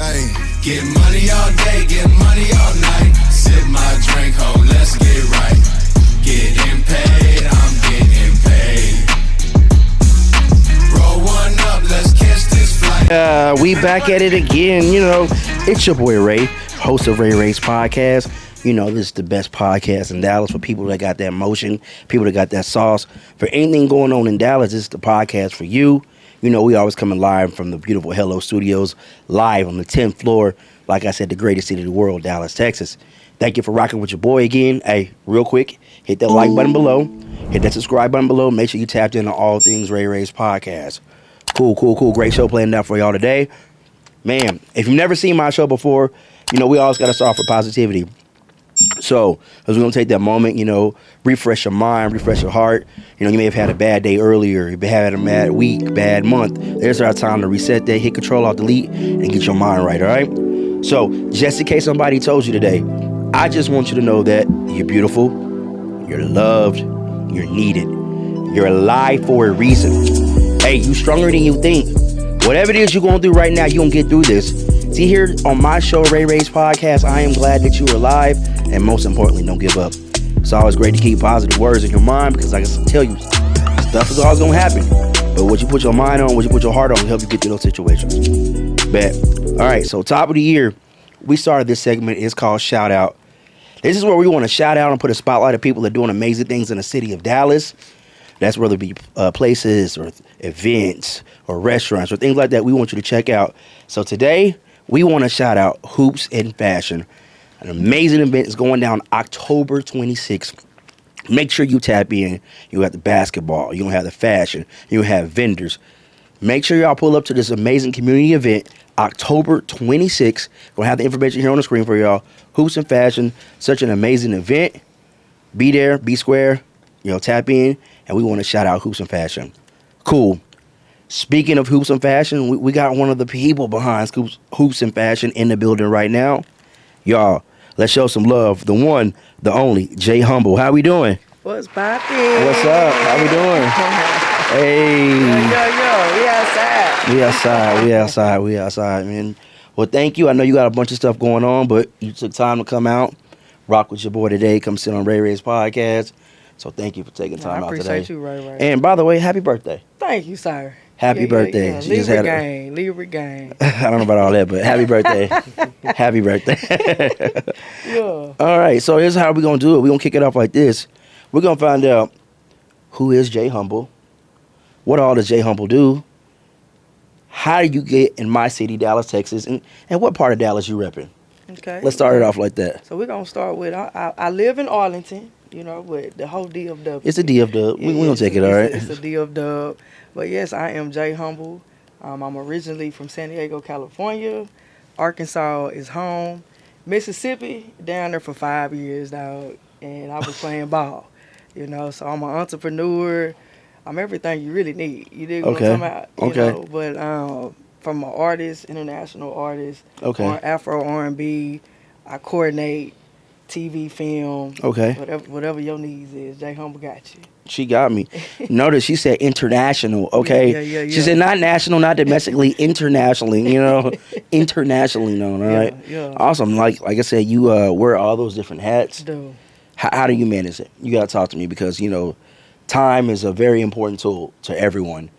Hey. Get money all day, get money all night. Sip my drink, ho, let's get right. Getting paid, I'm getting paid. Roll one up, let's catch this flight. We back at it again. You know, it's your boy Ray, host of Ray Ray's podcast. You know, this is the best podcast in Dallas for people that got that motion, people that got that sauce. For anything going on in Dallas, this is the podcast for you. You know, we always coming live from the beautiful Hello Studios, live on the 10th floor. Like I said, the greatest city in the world, Dallas, Texas. Thank you for rocking with your boy again. Hey, real quick, hit that like button below. Hit that subscribe button below. Make sure you tapped in on all things Ray Ray's podcast. Cool. Great show planned out for y'all today. Man, if you've never seen my show before, you know, we always got to start with positivity. So, as we're going to take that moment, you know, refresh your mind, refresh your heart. You know, you may have had a bad day earlier. You've had a bad week, bad month. There's our time to reset that, hit control, alt delete, and get your mind right, all right? So, just in case somebody told you today, I just want you to know that you're beautiful, you're loved, you're needed. You're alive for a reason. Hey, you stronger than you think. Whatever it is you're going through right now, you're going to get through this. See, here on my show, Ray Ray's podcast, I am glad that you are alive, and most importantly, don't give up. It's always great to keep positive words in your mind, because like I tell you, stuff is always going to happen. But what you put your mind on, what you put your heart on, will help you get through those situations. Bet. All right, so top of the year, we started this segment. It's called Shout Out. This is where we want to shout out and put a spotlight of people that are doing amazing things in the city of Dallas. That's whether it be places or events or restaurants or things like that we want you to check out. So today, we want to shout out Hoops and Fashion. An amazing event is going down October 26th. Make sure you tap in. You have the basketball. You don't have the fashion. You have vendors. Make sure y'all pull up to this amazing community event October 26th. We'll have the information here on the screen for y'all. Hoops and Fashion. Such an amazing event. Be there. Be square. You know, tap in. And we want to shout out Hoops and Fashion. Cool. Speaking of Hoops and Fashion, we got one of the people behind Hoops and Fashion in the building right now. Y'all, let's show some love. The one, the only, Jay Humble. How we doing? What's poppin'? What's up? How we doing? Hey. Yo, We outside, man. Well, thank you. I know you got a bunch of stuff going on, but you took time to come out, rock with your boy today, come sit on Ray Ray's podcast. So thank you for taking time out today. I appreciate you, Ray. And by the way, happy birthday. Thank you, sir. Happy birthday. Yeah. Libra gang. I don't know about all that, but happy birthday. Happy birthday. Yeah. All right, so here's how we're going to do it. We're going to kick it off like this. We're going to find out who is Jay Humble, what all does Jay Humble do, how do you get in my city, Dallas, Texas, and what part of Dallas you repping. Okay. Let's start it off like that. So we're going to start with, I live in Arlington, you know, with the whole DFW. It's a DFW. We're going to take it, all right? It's a DFW. But yes, I am Jay Humble. I'm originally from San Diego, California. Arkansas is home. Mississippi, down there for 5 years, dog. And I was playing ball, you know. So I'm an entrepreneur. I'm everything you really need. You dig what I'm talking about? You know? But from an artist, international artist, Afro R&B, I coordinate TV, film, whatever your needs is. Jay Humble got you. She got me. Notice she said international, okay? Yeah. She said not national, not domestically, internationally, you know? Internationally known, all right? Yeah. Awesome. Like I said, you wear all those different hats. Do. How do you manage it? You got to talk to me because, you know, time is a very important tool to everyone.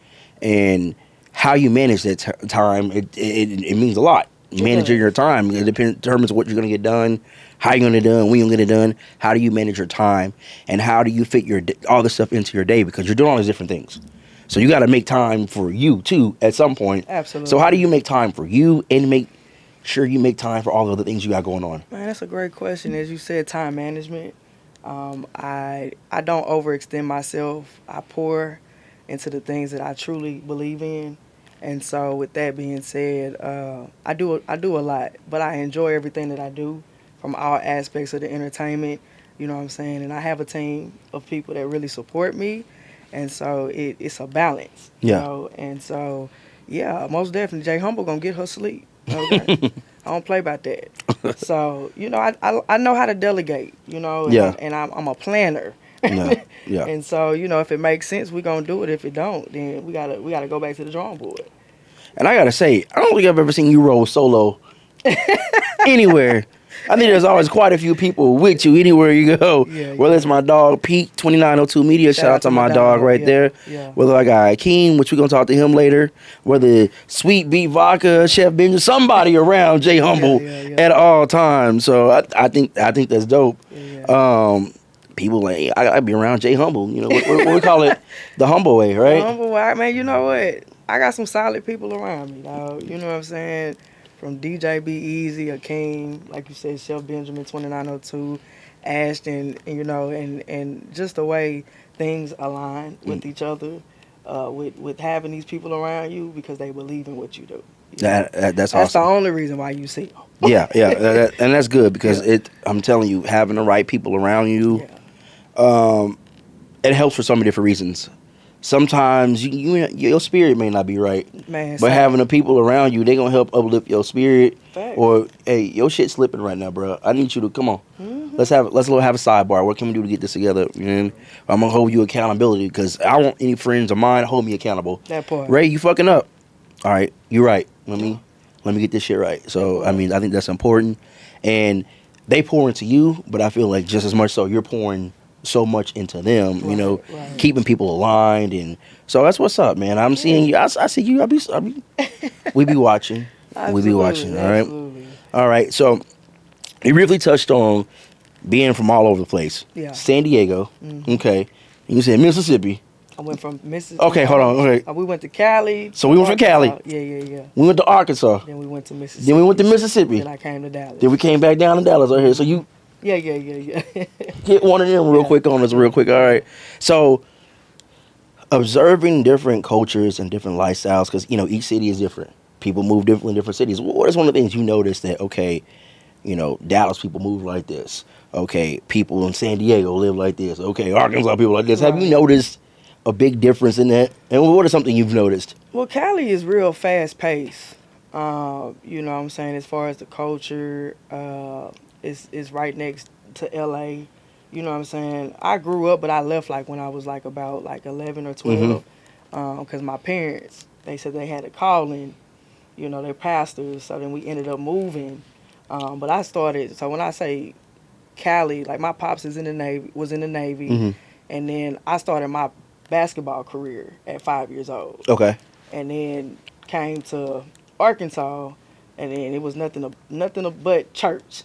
And how you manage that time, it means a lot. Managing your time, it determines what you're going to get done, how you're going to get it done, when you're going to get it done, how do you manage your time, and how do you fit all this stuff into your day, because you're doing all these different things. So you got to make time for you, too, at some point. Absolutely. So how do you make time for you and make sure you make time for all the other things you got going on? Man, that's a great question. As you said, time management. I don't overextend myself. I pour into the things that I truly believe in. And so with that being said, I do a lot, but I enjoy everything that I do from all aspects of the entertainment, you know what I'm saying? And I have a team of people that really support me, and so it's a balance, you know? And so, yeah, most definitely, Jay Humble gonna get her sleep, okay? I don't play about that. So, you know, I know how to delegate, you know, and I'm a planner. Yeah. And so, you know, if it makes sense, we're going to do it. If it don't, then we gotta go back to the drawing board. And I got to say, I don't think I've ever seen you roll solo Anywhere. I think there's always quite a few people with you anywhere you go. Yeah, Whether it's my dog Pete 2902 Media, shout out to my dog right there. Yeah. Whether I got Akeem, which we're gonna talk to him later. Whether Sweet Beat Vodka, Chef Benjamin, somebody around Jay Humble at all times. So I think that's dope. People like I be around Jay Humble. You know what we call it, the humble way, right? The humble way, man. You know what? I got some solid people around me, dog. You know what I'm saying? From DJ Be Easy, Akeem, like you said, Chef Benjamin 2902, Ashton, you know, and just the way things align with each other, with having these people around you because they believe in what you do. That's awesome. That's the only reason why you see them. Yeah, and that's good because I'm telling you, having the right people around you, it helps for so many different reasons. Sometimes your spirit may not be right, Man, but having the people around you, they gonna help uplift your spirit. Facts. Or hey, your shit slipping right now, bro. I need you to come on. Mm-hmm. Let's have a sidebar. What can we do to get this together? You know? I'm gonna hold you accountability because I don't want any friends of mine to hold me accountable. That part. Ray, you fucking up. All right, you're right. Let me get this shit right. So I mean, I think that's important, and they pour into you, but I feel like just as much so you're pouring so much into them, you know, keeping people aligned, and so that's what's up, man. I'm seeing you. I see you. We be watching. We be watching. All right. Absolutely. All right. So you briefly touched on being from all over the place. Yeah. San Diego. Mm-hmm. Okay. And you said Mississippi. I went from Mississippi. Okay, hold on. Okay. We went to Cali. So we went from Cali. Yeah. We went to Arkansas. Then we went to Mississippi. Then we went to Mississippi. Then I came to Dallas. Then we came back down to Dallas right here. So you. Yeah. Hit one of them real quick on us real quick. All right. So observing different cultures and different lifestyles, because, you know, each city is different. People move differently in different cities. What is one of the things you notice that, okay, you know, Dallas people move like this. Okay, people in San Diego live like this. Okay, Arkansas people like this. Have you noticed a big difference in that? And what is something you've noticed? Well, Cali is real fast paced. You know what I'm saying? As far as the culture, it's right next to LA. You know what I'm saying? I grew up, but I left like when I was like about like 11 or 12. Because my parents, they said they had a calling. You know, they're pastors. So then we ended up moving. But I started, so when I say Cali, like my pops was in the Navy. And then I started my basketball career at 5 years old. Okay. And then came to Arkansas, and then it was nothing but church.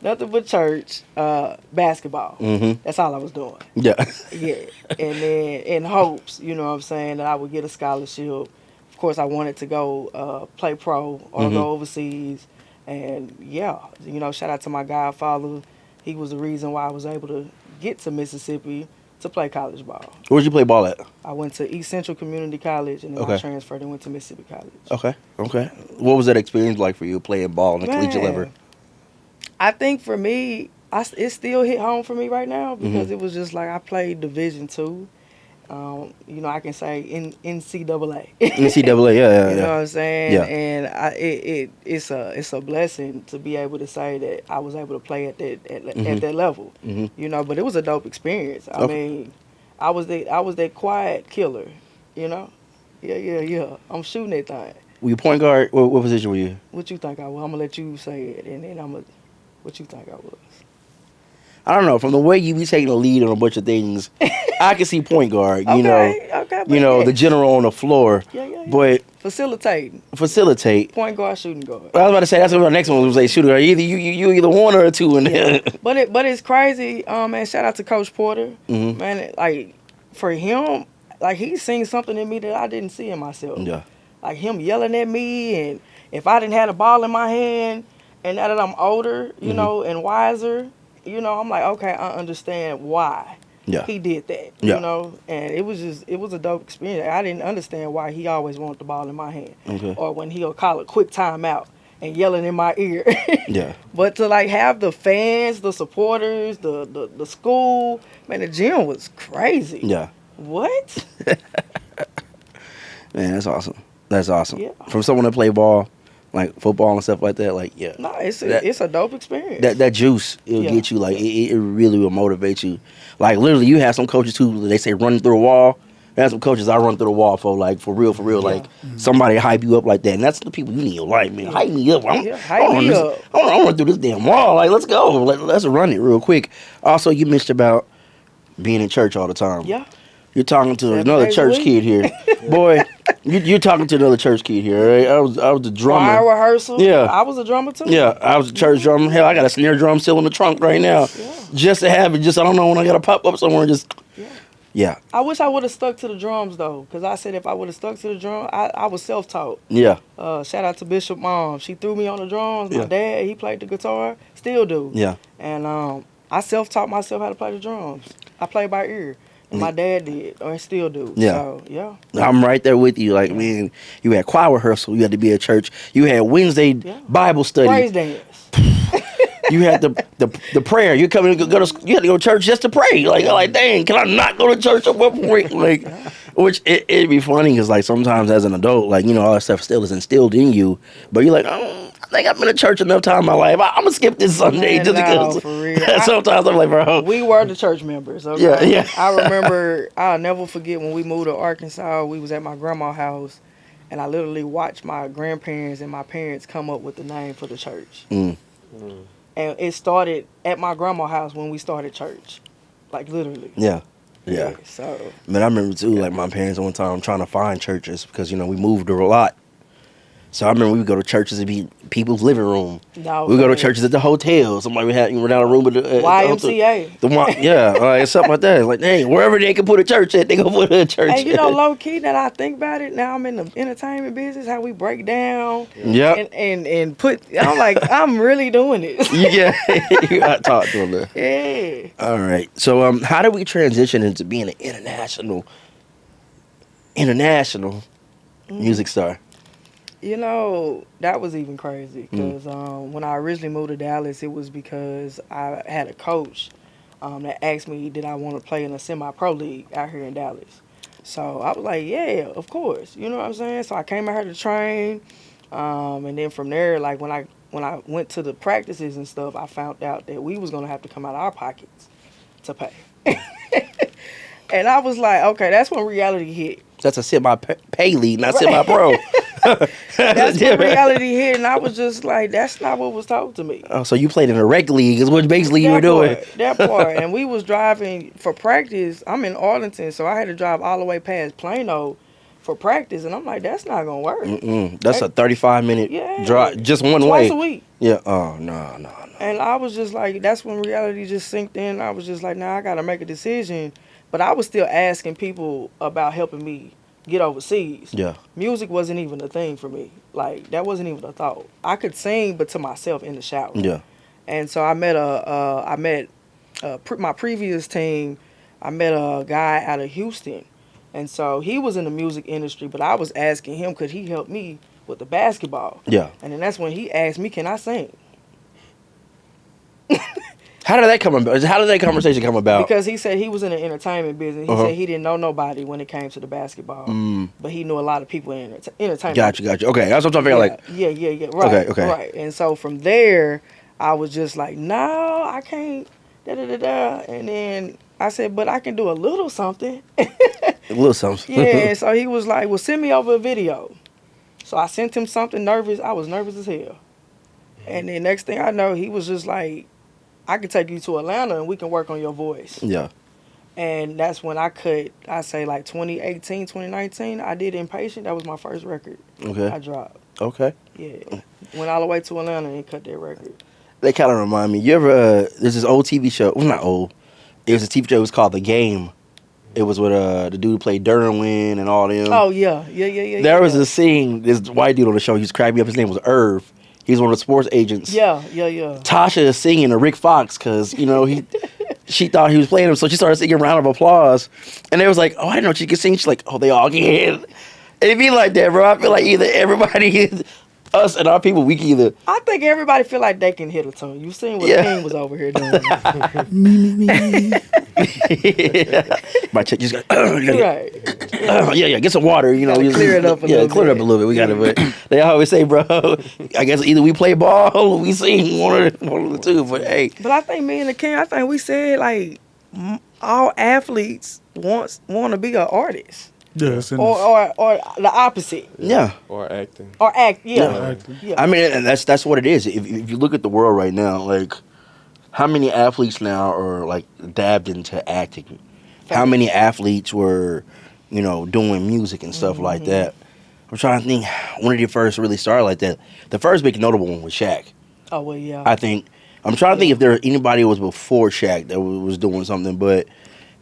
Nothing but church, basketball. That's all I was doing. Yeah. And then in hopes, you know what I'm saying, that I would get a scholarship. Of course, I wanted to go play pro or go overseas. And yeah, you know, shout out to my godfather. He was the reason why I was able to get to Mississippi to play college ball. Where'd you play ball at? I went to East Central Community College, and then I transferred and went to Mississippi College. Okay. What was that experience like for you playing ball on the collegiate level? I think for me, it still hit home for me right now because it was just like I played Division II. You know, I can say in NCAA. NCAA, yeah. You know what I'm saying? Yeah. And it's a blessing to be able to say that I was able to play at that level. You know, but it was a dope experience. I mean, I was that quiet killer. You know? Yeah. I'm shooting that thing. Were you point guard? What position were you? What you think I was? I'm gonna let you say it, and then what you think I was? I don't know. From the way you be taking the lead on a bunch of things, I can see point guard. You know, the general on the floor. Yeah. But facilitate. Point guard, shooting guard. I was about to say that's what our next one was. Say shooting guard. You either one or a two in there. But it's crazy. Man, shout out to Coach Porter. Man, like for him, like he seen something in me that I didn't see in myself. Yeah. Like him yelling at me, and if I didn't have a ball in my hand, and now that I'm older, you know, and wiser. You know, I'm like, okay, I understand why he did that, you know? And it was a dope experience. I didn't understand why he always wanted the ball in my hand. Or when he'll call a quick timeout and yelling in my ear. But to, like, have the fans, the supporters, the school, man, the gym was crazy. Yeah. What? Man, that's awesome. Yeah. From someone that play ball, like football and stuff like that, like No, it's a dope experience. That juice, it'll get you, like it really will motivate you. Like literally, you have some coaches too. They say running through a wall, That's some coaches I run through the wall for, like, for real, like, somebody hype you up like that. And that's the people you need in your life, man. Hype me up. Hype me up. I want to run through this damn wall. Like, let's go. Let's run it real quick. Also, you mentioned about being in church all the time. Yeah. You're talking to another church kid here. Boy, you're talking to another church kid here, right? I was the drummer. Choir rehearsal. Yeah. I was a drummer too. Yeah, I was a church drummer. Hell, I got a snare drum still in the trunk right now. Yeah. Just to have it. Just, I don't know when I got to pop up somewhere and just... Yeah. I wish I would have stuck to the drums though, because I said if I would have stuck to the drum, I was self-taught. Yeah. Shout out to Bishop Mom. She threw me on the drums. My Yeah. dad, he played the guitar, still do. Yeah. And I self-taught myself how to play the drums. I play by ear. And my dad did, or still do. Yeah. So, yeah. I'm right there with you. Like, man, you had choir rehearsal. You had to be at church. You had Wednesday Bible study. Praise dance. You had the prayer. You come in, you had to go to church just to pray. Like, dang, can I not go to church at one point? Like, which it'd be funny because, like, sometimes as an adult, like, you know, all that stuff still is instilled in you. But you're like, oh, I think I've been to church enough time in my life. I'm gonna skip this Sunday just because. For real. Sometimes I'm like, bro. We were the church members. Okay? Yeah. I remember. I'll never forget when we moved to Arkansas. We was at my grandma's house, and I literally watched my grandparents and my parents come up with the name for the church. And it started at my grandma's house when we started church, like literally. Yeah. So. Man, I remember too, like my parents one time trying to find churches because, you know, we moved a lot. So I remember we would go to churches and be people's living room. No, we go to churches at the hotel. Somebody had rent out a room at the YMCA. Something like that. Like, dang, wherever they can put a church at, they gonna put a church. And you know, low key, that I think about it, now I'm in the entertainment business. How we break down. Yeah. And put. I'm like, I'm really doing it. Yeah, you got to talk to them. Yeah. All right. So, how do we transition into being an international music star? You know, that was even crazy because when I originally moved to Dallas, it was because I had a coach that asked me, did I want to play in a semi-pro league out here in Dallas? So I was like, yeah, of course. You know what I'm saying? So I came out here to train, and then from there, like when I went to the practices and stuff, I found out that we was gonna have to come out of our pockets to pay. And I was like, okay, that's when reality hit. That's a semi-pay league, not semi-pro. That's when reality hit, and I was just like, that's not what was told to me. Oh, so you played in a rec league is what basically you were doing. That part. And we was driving for practice. I'm in Arlington, so I had to drive all the way past Plano for practice, and I'm like, that's not going to work. That's a 35-minute drive, just one way. Twice a week. Yeah. Oh, no. And I was just like, that's when reality just sinked in. I was just like, nah, I got to make a decision. But I was still asking people about helping me get overseas. Yeah. Music wasn't even a thing for me. Like, that wasn't even a thought. I could sing, but to myself in the shower. Yeah. And so I met my previous team. I met a guy out of Houston. And so he was in the music industry, but I was asking him, could he help me with the basketball? Yeah. And then that's when he asked me, can I sing? How did that come about? How did that conversation come about? Because he said he was in the entertainment business. He said he didn't know nobody when it came to the basketball, but he knew a lot of people in entertainment. Gotcha. Okay, that's what I'm trying to figure out. Yeah. Right. Okay. Right. And so from there, I was just like, no, I can't. And then I said, but I can do a little something. A little something. Yeah. So he was like, well, send me over a video. So I sent him something nervous. I was nervous as hell. And then next thing I know, he was just like, I can take you to Atlanta and we can work on your voice. Yeah. And that's when I say like 2018, 2019, I did Impatient. That was my first record. Okay. I dropped. Okay. Yeah. Went all the way to Atlanta and cut that record. They kind of remind me. You ever, there's this old TV show. Well, not old. It was a TV show. It was called The Game. It was with the dude who played Derwin and all them. Oh, yeah. There was a scene, this white dude on the show, he was cracking me up. His name was Irv. He's one of the sports agents. Yeah. Tasha is singing to Rick Fox because, you know, she thought he was playing him, so she started singing a round of applause. And they was like, oh, I didn't know she could sing. She's like, oh, they all can. It'd be like that, bro. I feel like either everybody, us and our people, we can either. I think everybody feel like they can hit a tune. You seen what King was over here doing. My chick just got, right. Get some water, you know. Clear it up a little bit. Clear it up a little bit. We got it, but they always say, bro, I guess either we play ball or we sing one of the two. But hey. But I think me and the King, we said, like, all athletes want to be an artist, Yes, or the opposite, Yeah. Or acting. or act. Yeah. Yeah. I mean, and that's what it is. If you look at the world right now, like how many athletes now are like dabbed into acting? How many athletes were, doing music and stuff like that? I'm trying to think when did it first really start like that. The first big notable one was Shaq. Oh well, yeah. I think I'm trying to think if there anybody was before Shaq that was doing something, but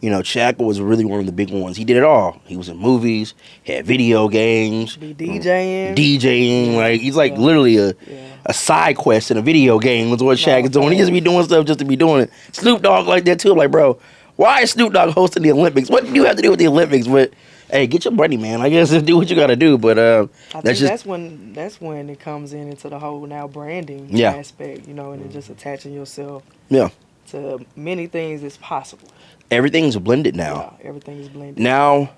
Shaq was really one of the big ones. He did it all. He was in movies, he had video games, Be DJing. Like he's like literally a side quest in a video game was what Shaq is doing. He just be doing stuff just to be doing it. Snoop Dogg like that too. I'm like, bro, why is Snoop Dogg hosting the Olympics? What do you have to do with the Olympics? But hey, get your money, man. I guess do what you got to do. But I think that's when it comes into the whole now branding aspect, and just attaching yourself to many things is possible. Everything's blended now. Yeah, everything is blended. Now,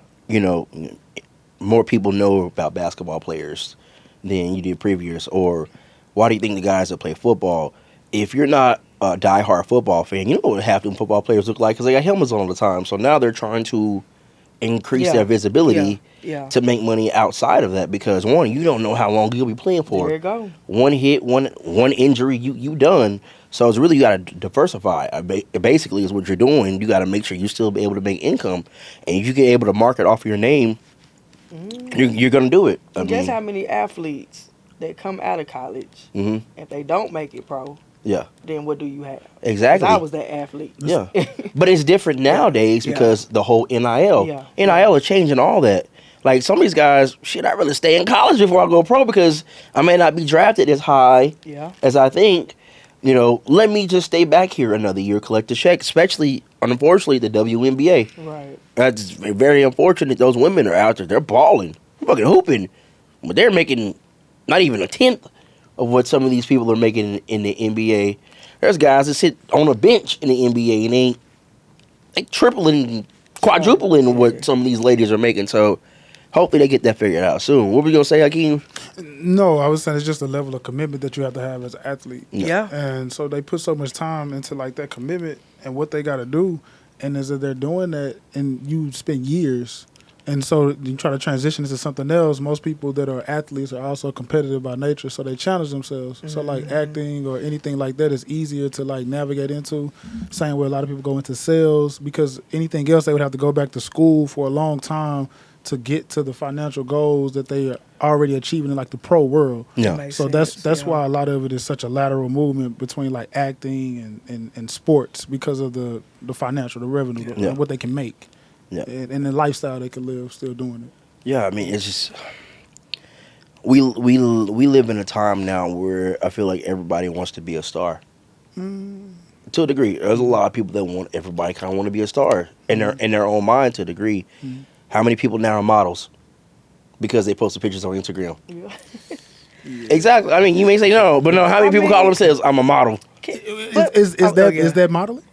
more people know about basketball players than you did previous. Or why do you think the guys that play football, if you're not a diehard football fan, you know what half them football players look like because they got helmets on all the time. So now they're trying to increase their visibility to make money outside of that because one, you don't know how long you'll be playing for. There you go. One hit, one injury, you done. So it's really you got to diversify. Basically, is what you're doing. You got to make sure you still be able to make income, and if you get able to market off your name, you're gonna do it. Guess how many athletes that come out of college, if they don't make it pro, then what do you have? Exactly. 'Cause I was that athlete. Yeah, but it's different nowadays because the whole NIL is changing all that. Like some of these guys, shit, I'd rather stay in college before I go pro because I may not be drafted as high as I think. Let me just stay back here another year, collect a check, especially, unfortunately, the WNBA. Right. That's very unfortunate. Those women are out there. They're balling. They're fucking hooping. But they're making not even a tenth of what some of these people are making in the NBA. There's guys that sit on a bench in the NBA and they tripling, quadrupling what some of these ladies are making. So hopefully they get that figured out soon. What were you going to say, Hakeem? No, I was saying it's just a level of commitment that you have to have as an athlete. Yeah. And so they put so much time into like that commitment and what they got to do. And as if they're doing that and you spend years. And so you try to transition into something else. Most people that are athletes are also competitive by nature. So they challenge themselves. So like acting or anything like that is easier to like navigate into. Same way a lot of people go into sales because anything else they would have to go back to school for a long time to get to the financial goals that they are already achieving in like the pro world. Yeah. So that's why a lot of it is such a lateral movement between like acting and sports because of the financial, the revenue, and what they can make. Yeah. And the lifestyle they can live still doing it. Yeah, I mean it's just we live in a time now where I feel like everybody wants to be a star. To a degree. There's a lot of people that everybody kinda want to be a star in their own mind to a degree. How many people now are models because they posted pictures on Instagram? Yeah. Exactly. I mean, you may say no, but no. How many people call themselves "I'm a model"? Is that modeling?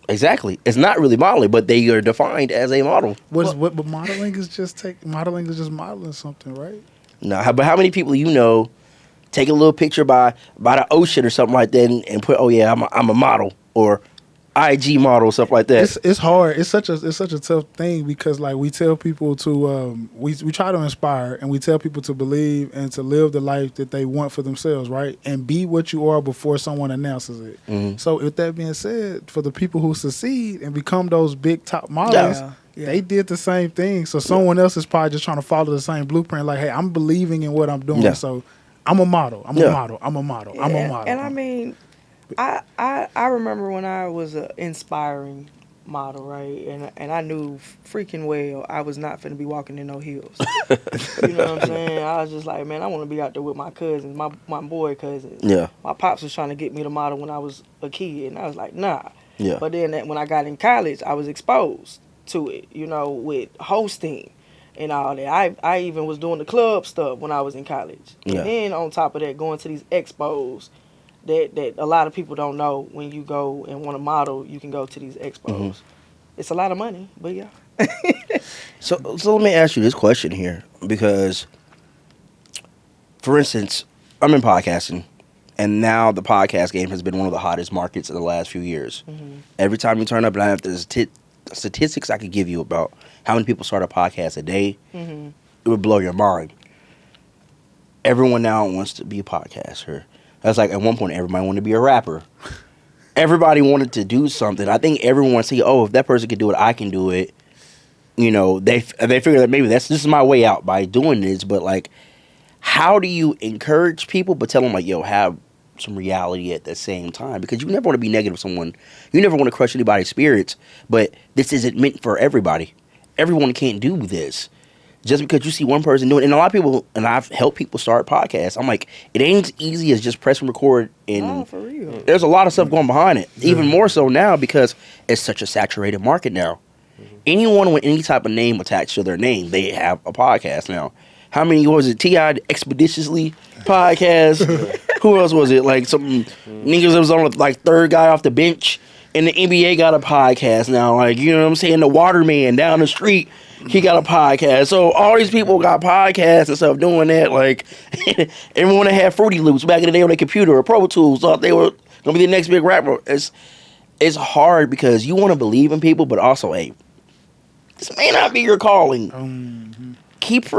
Exactly. It's not really modeling, but they are defined as a model. But modeling is just modeling something, right? No, but how many people take a little picture by the ocean or something like that and put, oh yeah, I'm a model or IG model, stuff like that. It's hard. It's such a tough thing because like we tell people to we try to inspire and we tell people to believe and to live the life that they want for themselves, right? And be what you are before someone announces it. So with that being said, for the people who succeed and become those big top models, they did the same thing. So someone else is probably just trying to follow the same blueprint. Like, hey, I'm believing in what I'm doing. So I'm a model. I'm a model. I'm a model. I'm a model. And I mean, I remember when I was an inspiring model, right? And I knew freaking well I was not finna be walking in no heels. You know what I'm saying? I was just like, man, I want to be out there with my cousins, my boy cousins. Yeah. My pops was trying to get me to model when I was a kid, and I was like, nah. Yeah. But then when I got in college, I was exposed to it, with hosting and all that. I even was doing the club stuff when I was in college. And then on top of that, going to these expos that a lot of people don't know. When you go and want to model, you can go to these expos. It's a lot of money, but yeah. So let me ask you this question here, because, for instance, I'm in podcasting, And now the podcast game has been one of the hottest markets in the last few years. Every time you turn up, and I have the statistics I could give you about how many people start a podcast a day, it would blow your mind. Everyone now wants to be a podcaster. That's like at one point everybody wanted to be a rapper. Everybody wanted to do something. I think everyone see, oh, if that person could do it, I can do it. You know, they figure that maybe this is my way out by doing this. But like, how do you encourage people but tell them like, yo, have some reality at the same time? Because you never want to be negative with someone. You never want to crush anybody's spirits. But this isn't meant for everybody. Everyone can't do this. Just because you see one person doing it. And a lot of people, and I've helped people start podcasts. I'm like, it ain't as easy as just press and record. And for real. There's a lot of stuff going behind it. Even more so now because it's such a saturated market now. Anyone with any type of name attached to their name, they have a podcast now. How many was it? T.I. Expeditiously podcast. Who else was it? Like some niggas that was on like third guy off the bench. And the NBA got a podcast now. Like, you know what I'm saying? The Waterman down the street, he got a podcast. So all these people got podcasts and stuff doing that. Like, everyone that had Fruity Loops back in the day on their computer or Pro Tools thought they were going to be the next big rapper. It's hard because you want to believe in people, but also, hey, this may not be your calling. Keep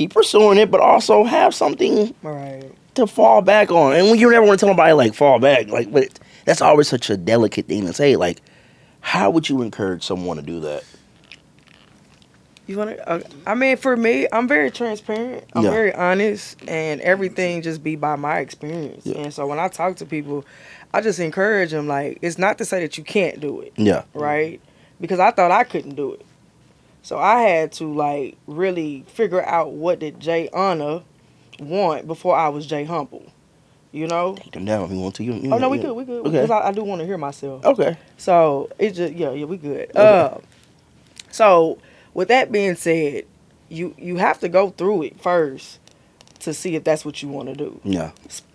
pursuing it, but also have something to fall back on. And when you never want to tell nobody, like, fall back. Like, but that's always such a delicate thing to say. Like, how would you encourage someone to do that? You want to? I mean, for me, I'm very transparent. I'm very honest, and everything just be by my experience. Yeah. And so when I talk to people, I just encourage them. Like, it's not to say that you can't do it. Yeah. Right? Because I thought I couldn't do it, so I had to like really figure out what did Jay Honor want before I was Jay Humble. You know? Take them down if you want to. Oh no, we good. Okay. Because I do want to hear myself. Okay. So it's just we good. Okay. So with that being said, you have to go through it first to see if that's what you want to do. Yeah.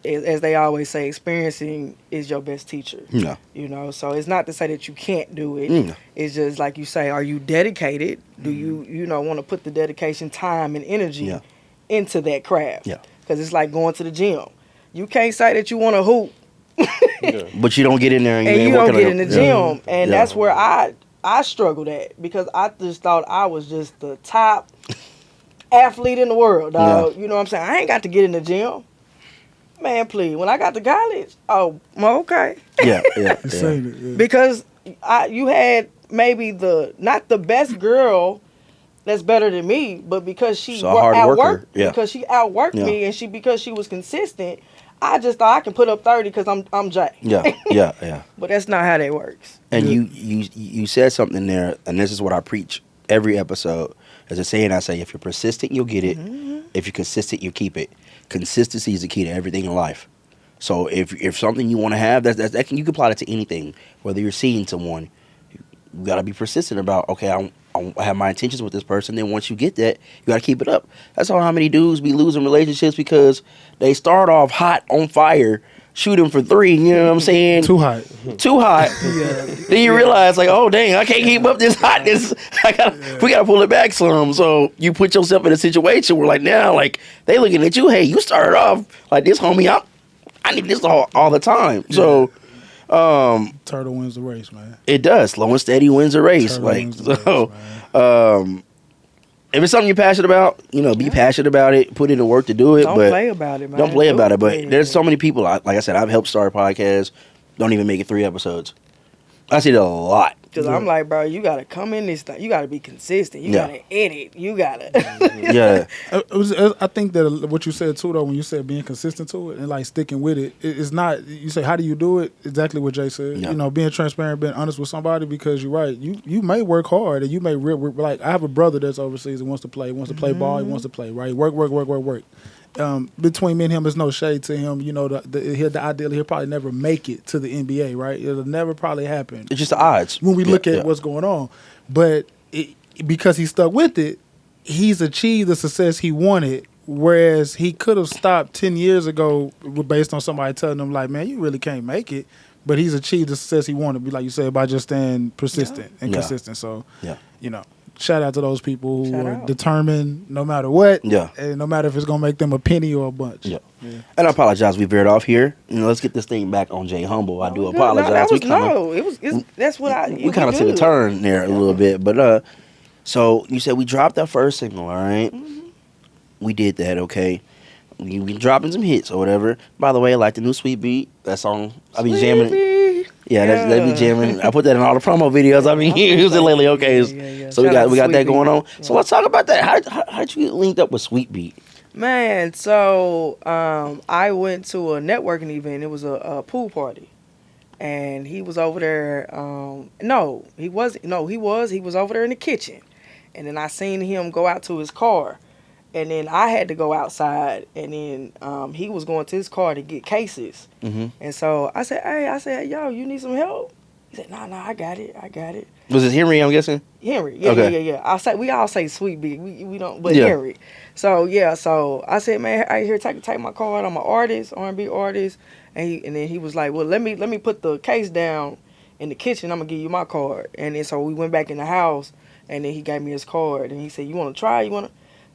As they always say, experiencing is your best teacher. Yeah. You know, so it's not to say that you can't do it. Mm. It's just like you say, are you dedicated? Do you want to put the dedication, time, and energy into that craft? Yeah. Because it's like going to the gym. You can't say that you want to hoop. But you don't get in there and you don't get in the gym. Yeah. And that's where I struggled at, because I just thought I was just the top athlete in the world, dog. Yeah. You know what I'm saying? I ain't got to get in the gym. Man, please. When I got to college, well, okay. Yeah. Because you had maybe not the best girl that's better than me, but because she outworked, because she outworked me, and because she was consistent, I just thought I can put up 30 because I'm Jay. Yeah. But that's not how that works. And you said something there, and this is what I preach every episode. There's a saying I say: if you're persistent, you'll get it. Mm-hmm. If you're consistent, you keep it. Consistency is the key to everything in life. So if something you want to have, that you can apply it to anything. Whether you're seeing someone, you got to be persistent about. Okay, I have my intentions with this person. Then once you get that, you got to keep it up. That's how many dudes be losing relationships because they start off hot, on fire, shooting for 3. You know what I'm saying? Too hot. Then you realize, like, oh dang, I can't keep up this hotness. We gotta pull it back some. So you put yourself in a situation where, like, now, like, they looking at you. Hey, you started off like this, homie. I need this all the time. Yeah. So. Turtle wins the race, man. It does. Slow and steady wins the race. If it's something you're passionate about, be passionate about it. Put in the work to do it. Don't play about it, man. Don't play about it. But there's so many people. Like I said, I've helped start podcasts. Don't even make it 3 episodes. I see it a lot. Because I'm like, bro, you got to come in this thing. You got to be consistent. You got to edit. You got to. Yeah. I think that what you said, too, though, when you said being consistent to it and, like, sticking with it, it's not, you say, how do you do it? Exactly what Jay said. Yeah. Being transparent, being honest with somebody, because you're right. You may work hard and you may, like, I have a brother that's overseas and wants to play ball, he wants to play, right? Work. Between me and him, there's no shade to him. The ideally, he'll probably never make it to the NBA, right? It'll never probably happen. It's just the odds. When we look at what's going on. But because he stuck with it, he's achieved the success he wanted, whereas he could have stopped 10 years ago based on somebody telling him, like, man, you really can't make it. But he's achieved the success he wanted, like you said, by just staying persistent and consistent. So, shout out to those people who Shout are out. determined no matter what. Yeah. And no matter if it's going to make them a penny or a bunch. Yeah. And I apologize. We veered off here. Let's get this thing back on Jay Humble. I do No, apologize. that was, we that's what I. we kind of took a turn there a little bit, but so you said we dropped our first single, all right? We did that, okay. We been dropping some hits or whatever. By the way, I like the new Sweet Beat. That song, I be jamming it. Yeah, that be jamming. I put that in all the promo videos. I mean, using lately. Okay, Yeah. so Shout we got out to that Sweet going Beat. on. So let's talk about that. How'd you get linked up with Sweet Beat? Man, so I went to a networking event. It was a pool party, and he was over there. He was over there in the kitchen, and then I seen him go out to his car, and then I had to go outside, and then he was going to his car to get cases, and so I said, yo, you need some help? He said, nah, I got it. Was it Henry? I'm guessing. Henry, Okay. yeah. We all say Sweet Beat. We don't, but Yeah. Henry. So I said, man, I here take my card. I'm an artist, R&B artist, and then he was like, well, let me put the case down in the kitchen. I'm gonna give you my card. And then so we went back in the house, and then he gave me his card, and he said, you want to try?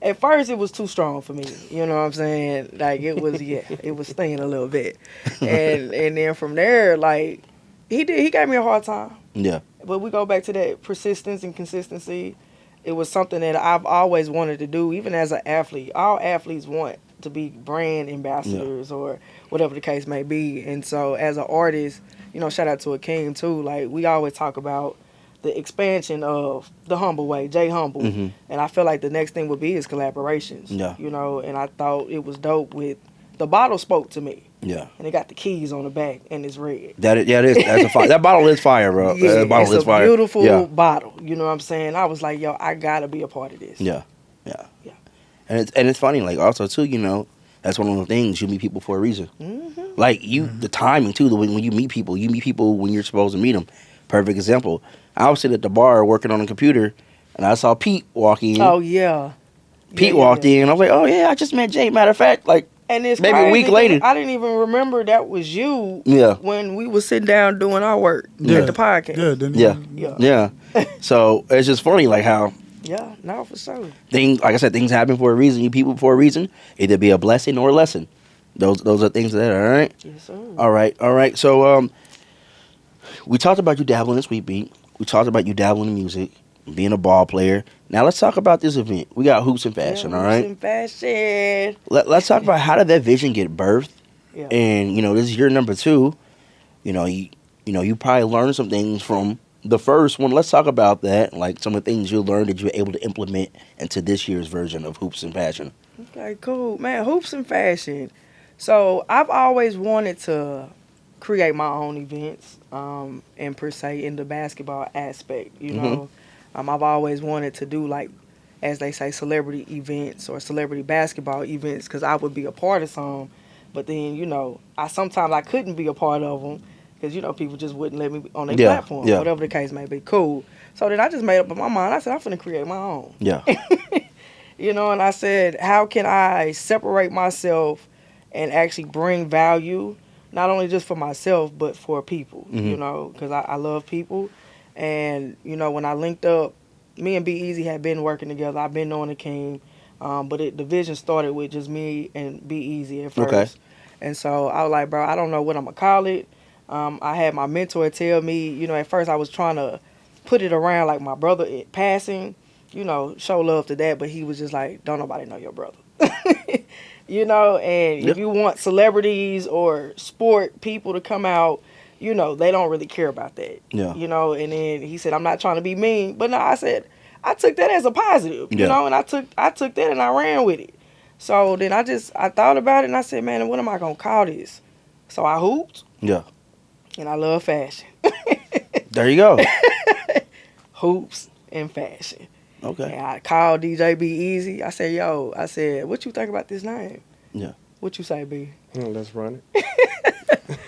At first, it was too strong for me. You know what I'm saying? Like it was, it was stinging a little bit, and then from there, like he gave me a hard time. Yeah. But we go back to that persistence and consistency. It was something that I've always wanted to do, even as an athlete. All athletes want to be brand ambassadors or whatever the case may be. And so as an artist, shout out to Akeem too. Like we always talk about the expansion of the Humble Way, Jay Humble. And I feel like the next thing would be is collaborations. Yeah. And I thought it was dope with the bottle spoke to me. Yeah. And it got the keys on the back and it's red. It is. That's a fire. That bottle is fire, bro. Yeah, that bottle it's is a fire. beautiful bottle. You know what I'm saying? I was like, yo, I gotta be a part of this. Yeah. And it's funny, like also too, that's one of the things you meet people for a reason. Like the timing too. When you meet people when you're supposed to meet them. Perfect example. I was sitting at the bar working on a computer, and I saw Pete walk in. Oh yeah. Pete walked in, and I was like, oh yeah, I just met Jay. Matter of fact, like. And it's maybe crazy a week later. I didn't even remember that was you. Yeah. When we were sitting down doing our work at the podcast. Yeah. So it's just funny, like how. Yeah, no, for sure. Things, like I said, things happen for a reason. You people for a reason. Either be a blessing or a lesson. Those are things that. All right. Yes, sir. All right. So we talked about you dabbling in Sweet Beat. We talked about you dabbling in music, being a ball player. Now let's talk about this event. We got Hoops and Fashion. All right. Hoops and Fashion. Let's talk about how did that vision get birthed. Yeah. And this is year number 2. You probably learned some things from the first one. Let's talk about that. Like some of the things you learned that you were able to implement into this year's version of Hoops and Fashion. Okay, cool. Man, Hoops and Fashion. So I've always wanted to create my own events, and per se in the basketball aspect, I've always wanted to do, like, as they say, celebrity events or celebrity basketball events because I would be a part of some. But then, sometimes I couldn't be a part of them because, people just wouldn't let me on their platform, whatever the case may be. Cool. So then I just made up in my mind. I said, I'm finna create my own. Yeah. And I said, how can I separate myself and actually bring value, not only just for myself, but for people, because I love people. And, when I linked up, me and Be Easy had been working together. I've been knowing the King, but the vision started with just me and Be Easy at first. Okay. And so I was like, bro, I don't know what I'm going to call it. I had my mentor tell me, at first I was trying to put it around like my brother passing, show love to that. But he was just like, don't nobody know your brother. And if you want celebrities or sport people to come out, they don't really care about that. Yeah. And then he said, I'm not trying to be mean. But no, I said, I took that as a positive, and I took that and I ran with it. So then I thought about it and I said, man, what am I going to call this? So I hooped. Yeah. And I love fashion. There you go. Hoops and fashion. Okay. And I called DJ Be Easy. I said, what you think about this name? Yeah. What you say, B? Let's run it.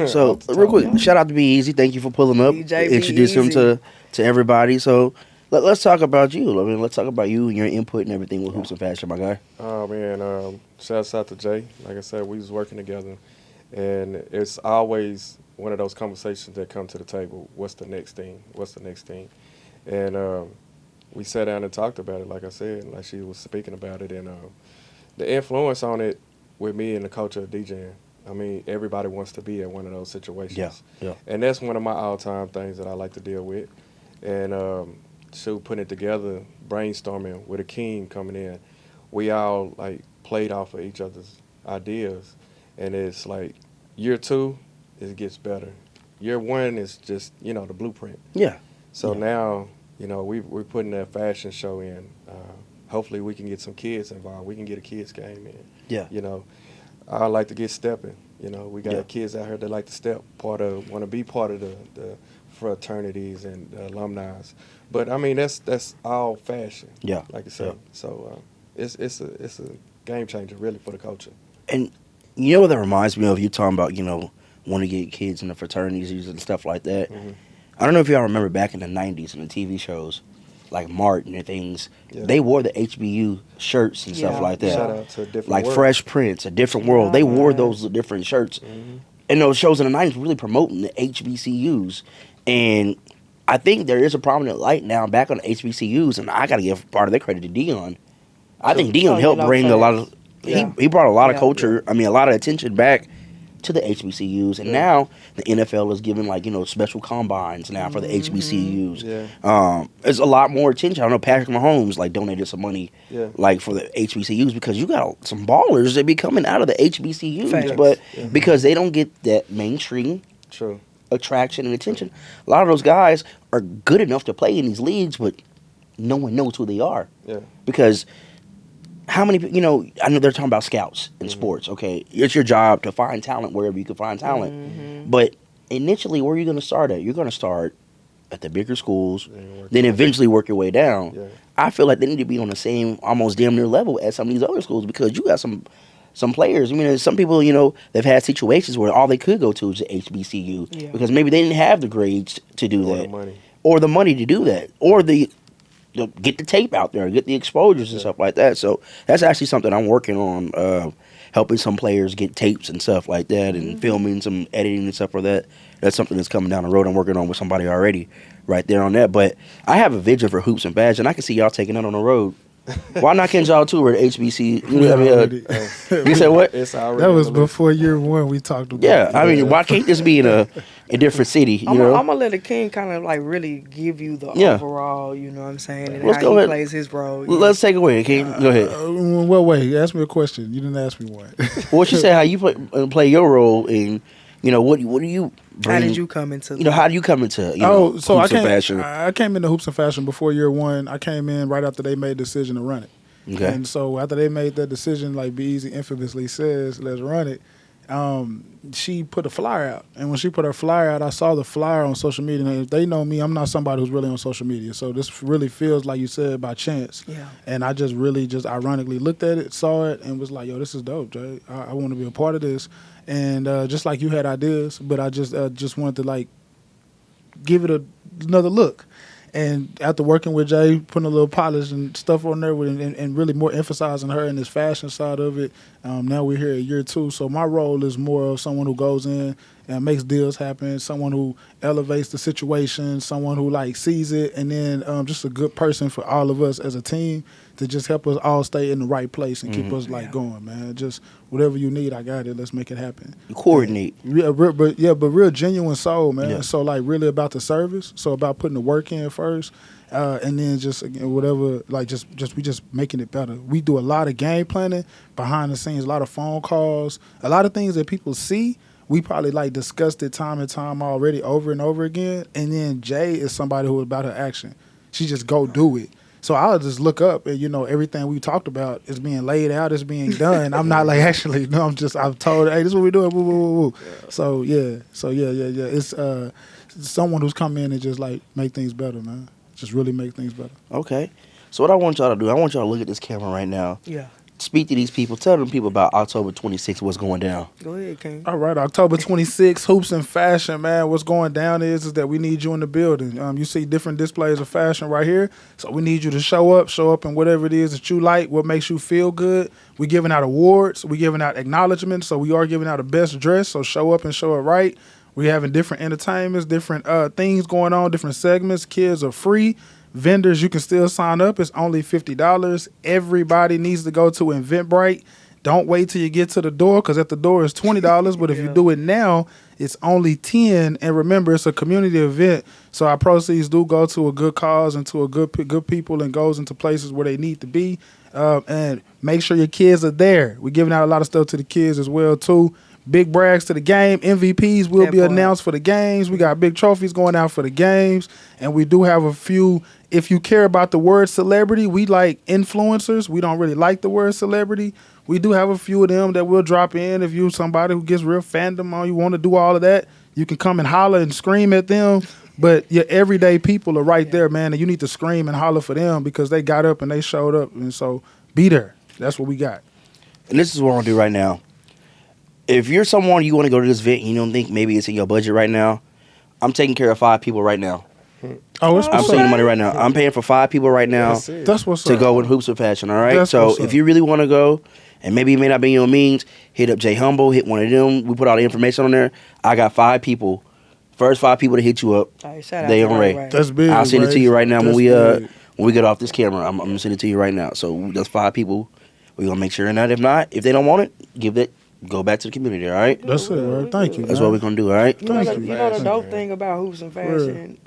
So, real quick, shout out to Be Easy. Thank you for pulling up. DJ Be Introduce him Easy. to everybody. So, let's talk about you. I mean, let's talk about you and your input and everything with Hoops and Fashion, my guy. Oh, man. Shouts out to Jay. Like I said, we was working together. And it's always one of those conversations that come to the table. What's the next thing? And, we sat down and talked about it, like I said, like she was speaking about it, and the influence on it with me and the culture of DJing. I mean, everybody wants to be at one of those situations. Yeah. And that's one of my all-time things that I like to deal with. And putting it together, brainstorming with Akeem coming in, we all like played off of each other's ideas, and it's like year 2, it gets better. Year 1 is just the blueprint. Yeah. So now we're putting that fashion show in. Hopefully we can get some kids involved. We can get a kids game in. Yeah. I like to get stepping. We got kids out here that like to step, want to be part of the fraternities and the alumni. But I mean that's all fashion. Yeah. Like I said. Yeah. So it's a game changer really for the culture. And you know what that reminds me of? You talking about want to get kids in the fraternities and stuff like that. Mm-hmm. I don't know if y'all remember back in the 90s in the TV shows like Martin and things. Yeah. They wore the HBU shirts and stuff like that. Shout out to a different like world. Fresh Prince, A Different World. They wore those different shirts. Mm-hmm. And those shows in the 90s really promoting the HBCUs. And I think there is a prominent light now back on the HBCUs, and I got to give part of that credit to Dion. I think Dion helped bring a lot of he brought a lot of culture, a lot of attention back to the HBCUs, and now the NFL is giving special combines now for the HBCUs. Yeah. There's a lot more attention. I know Patrick Mahomes donated some money for the HBCUs because you got some ballers that be coming out of the HBCUs, but because they don't get that mainstream attraction and attention, a lot of those guys are good enough to play in these leagues, but no one knows who they are. Yeah. Because how many people, I know they're talking about scouts in sports, okay? It's your job to find talent wherever you can find talent. Mm-hmm. But initially, where are you going to start at? You're going to start at the bigger schools, then eventually work your way down. Yeah. I feel like they need to be on the same, almost damn near level as some of these other schools because you got some players. I mean, some people, they've had situations where all they could go to is the HBCU because maybe they didn't have the grades to do that. Or the money to do that. Or get the tape out there, get the exposures and stuff like that. So that's actually something I'm working on, helping some players get tapes and stuff like that, and filming some editing and stuff for that. That's something that's coming down the road. I'm working on with somebody already right there on that. But I have a vision for Hoops and Badge, and I can see y'all taking that on the road. Why not can y'all tour at HBC? You said what? That was before year 1 we talked about. Yeah, I mean, why can't this be in a different city? I'm gonna let the king kind of really give you the overall, you know what I'm saying, and how he plays his role. Let's take it away, King. Go ahead. Well, wait, ask me a question. You didn't ask me one. What you say? How you play your role in? What do you bring? How did you come into? How do you come into? So Hoops and Fashion? I came into Hoops and Fashion before year 1. I came in right after they made the decision to run it. Okay. And so after they made that decision, like Be Easy infamously says, let's run it. She put a flyer out, and when she put her flyer out, I saw the flyer on social media. And if they know me, I'm not somebody who's really on social media, so this really feels like you said by chance. Yeah. And I just ironically looked at it, saw it, and was like, "Yo, this is dope, Jay. I want to be a part of this." And just like you had ideas, but I just wanted to give it another look. And after working with Jay, putting a little polish and stuff on there and really more emphasizing her in this fashion side of it, now we're here at year 2. So my role is more of someone who goes in and makes deals happen, someone who elevates the situation, someone who sees it, and then just a good person for all of us as a team to just help us all stay in the right place and keep us going, man. Just whatever you need, I got it. Let's make it happen. You coordinate. But real genuine soul, man. Yeah. So really about the service. So about putting the work in first, and then just whatever. We just making it better. We do a lot of game planning behind the scenes, a lot of phone calls, a lot of things that people see. We probably discussed it time and time already over and over again. And then Jay is somebody who is about her action. She just go do it. So I'll just look up and, everything we talked about is being laid out, is being done. I'm not actually, no, I've told her, hey, this is what we're doing, woo, woo, woo, woo. Yeah. So, yeah. It's someone who's come in and just, make things better, man. Just really make things better. Okay. So what I want y'all to do, I want y'all to look at this camera right now. Yeah. Speak to these people. Tell them people about October 26th, what's going down. Go ahead, King. All right, October 26th, Hoops and Fashion, man. What's going down is that we need you in the building. You see different displays of fashion right here. So we need you to show up in whatever it is that you like, what makes you feel good. We're giving out awards. We're giving out acknowledgments. So we are giving out a best dress. So show up and show it right. We're having different entertainments, different things going on, different segments. Kids are free. vendors, you can still sign up. It's only $50. Everybody needs to go to Eventbrite. Don't wait till you get to the door, because at the door is $20. But if you do it now, it's only $10. And remember, it's a community event, so our proceeds do go to a good cause and to a good people, and goes into places where they need to be. And make sure your kids are there. We're giving out a lot of stuff to the kids as well too. Big brags to the game. MVPs will be announced for the games. We got big trophies going out for the games. And we do have a few. If you care about the word celebrity, we like influencers. We don't really like the word celebrity. We do have a few of them that will drop in. If you're somebody who gets real fandom on, you want to do all of that, you can come and holler and scream at them. But your everyday people are right there, man, and you need to scream and holler for them, because they got up and they showed up. And so be there. That's what we got. And this is what I'm going to do right now. If you're someone, you want to go to this event and you don't think maybe it's in your budget right now, I'm taking care of 5 people right now. Oh, it's I'm saving money right now. I'm paying for 5 people right now That's what's to up. go with Hoops of Fashion, all right? That's So what's if up. you really want to go, and maybe it may not be in your means, hit up Jay Humble, hit one of them. We put all the information on there. I got 5 people. First 5 people to hit you up, All right, shout out they to on Ray. Ray. That's big. I'll send it to you right now That's when big. we get off this camera. I'm gonna send it to you right now. So that's 5 people. We're gonna make sure of that. If not, if they don't want it, go back to the community, all right? That's it, right? Thank you. That's man. what we're gonna do, all right? You know, Thank the, you. you know the Fashion, dope man. thing about Hoops and Fashion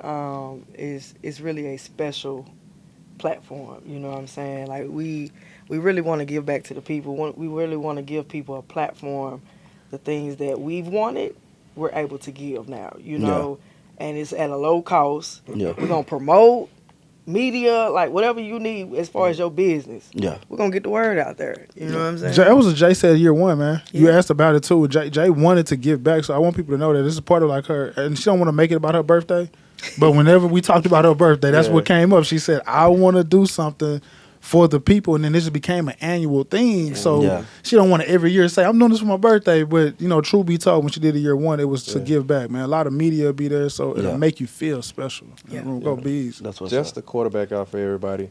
is it's really a special platform. You know what I'm saying? Like we really want to give back to the people. We really want to give people a platform. The things that we've wanted, we're able to give now. You know, and it's at a low cost. Yeah. We're gonna promote media, like whatever you need as far as your business. Yeah. We're gonna get the word out there. You know what I'm saying? That was what Jay said year 1, man. You Yeah. asked about it too. Jay wanted to give back, so I want people to know that this is part of like her, and she don't want to make it about her birthday. But whenever we talked about her birthday, that's what came up. She said, I want to do something for the people, and then this just became an annual thing. So she don't want to every year say, I'm doing this for my birthday. But, you know, truth be told, when she did it year 1, it was to give back, man. A lot of media will be there, so it'll make you feel special. Yeah. Go Bees. That's what's Just up. the quarterback out for everybody.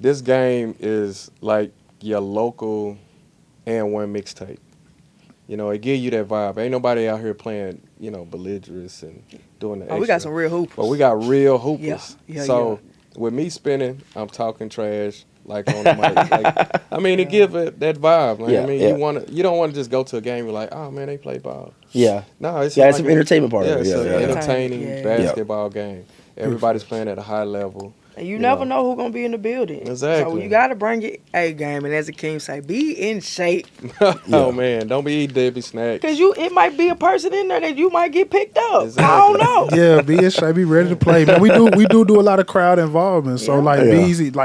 This game is like your local and one mixtape. You know, it give you that vibe. Ain't nobody out here playing, you know, belligerous and doing the Oh, we got some real hoopers. But we got real hoopers. Yeah, So with me spinning, I'm talking trash like on the mic. Like, I mean, it give it that vibe. Like, I mean, you don't want to just go to a game and be like, oh man, they play ball. Yeah. No, it's Yeah, it's an entertainment part of it. it's Yeah, an yeah. entertaining Yeah. basketball game. Everybody's playing at a high level. And you never know who's gonna be in the building. Exactly. So you gotta bring your A game, and as the king say, be in shape. Oh man, don't be eating Debbie snacks. Cause it might be a person in there that you might get picked up. Exactly. I don't know. Yeah, be in shape, be ready to play. Man, we do a lot of crowd involvement. So like Yeah.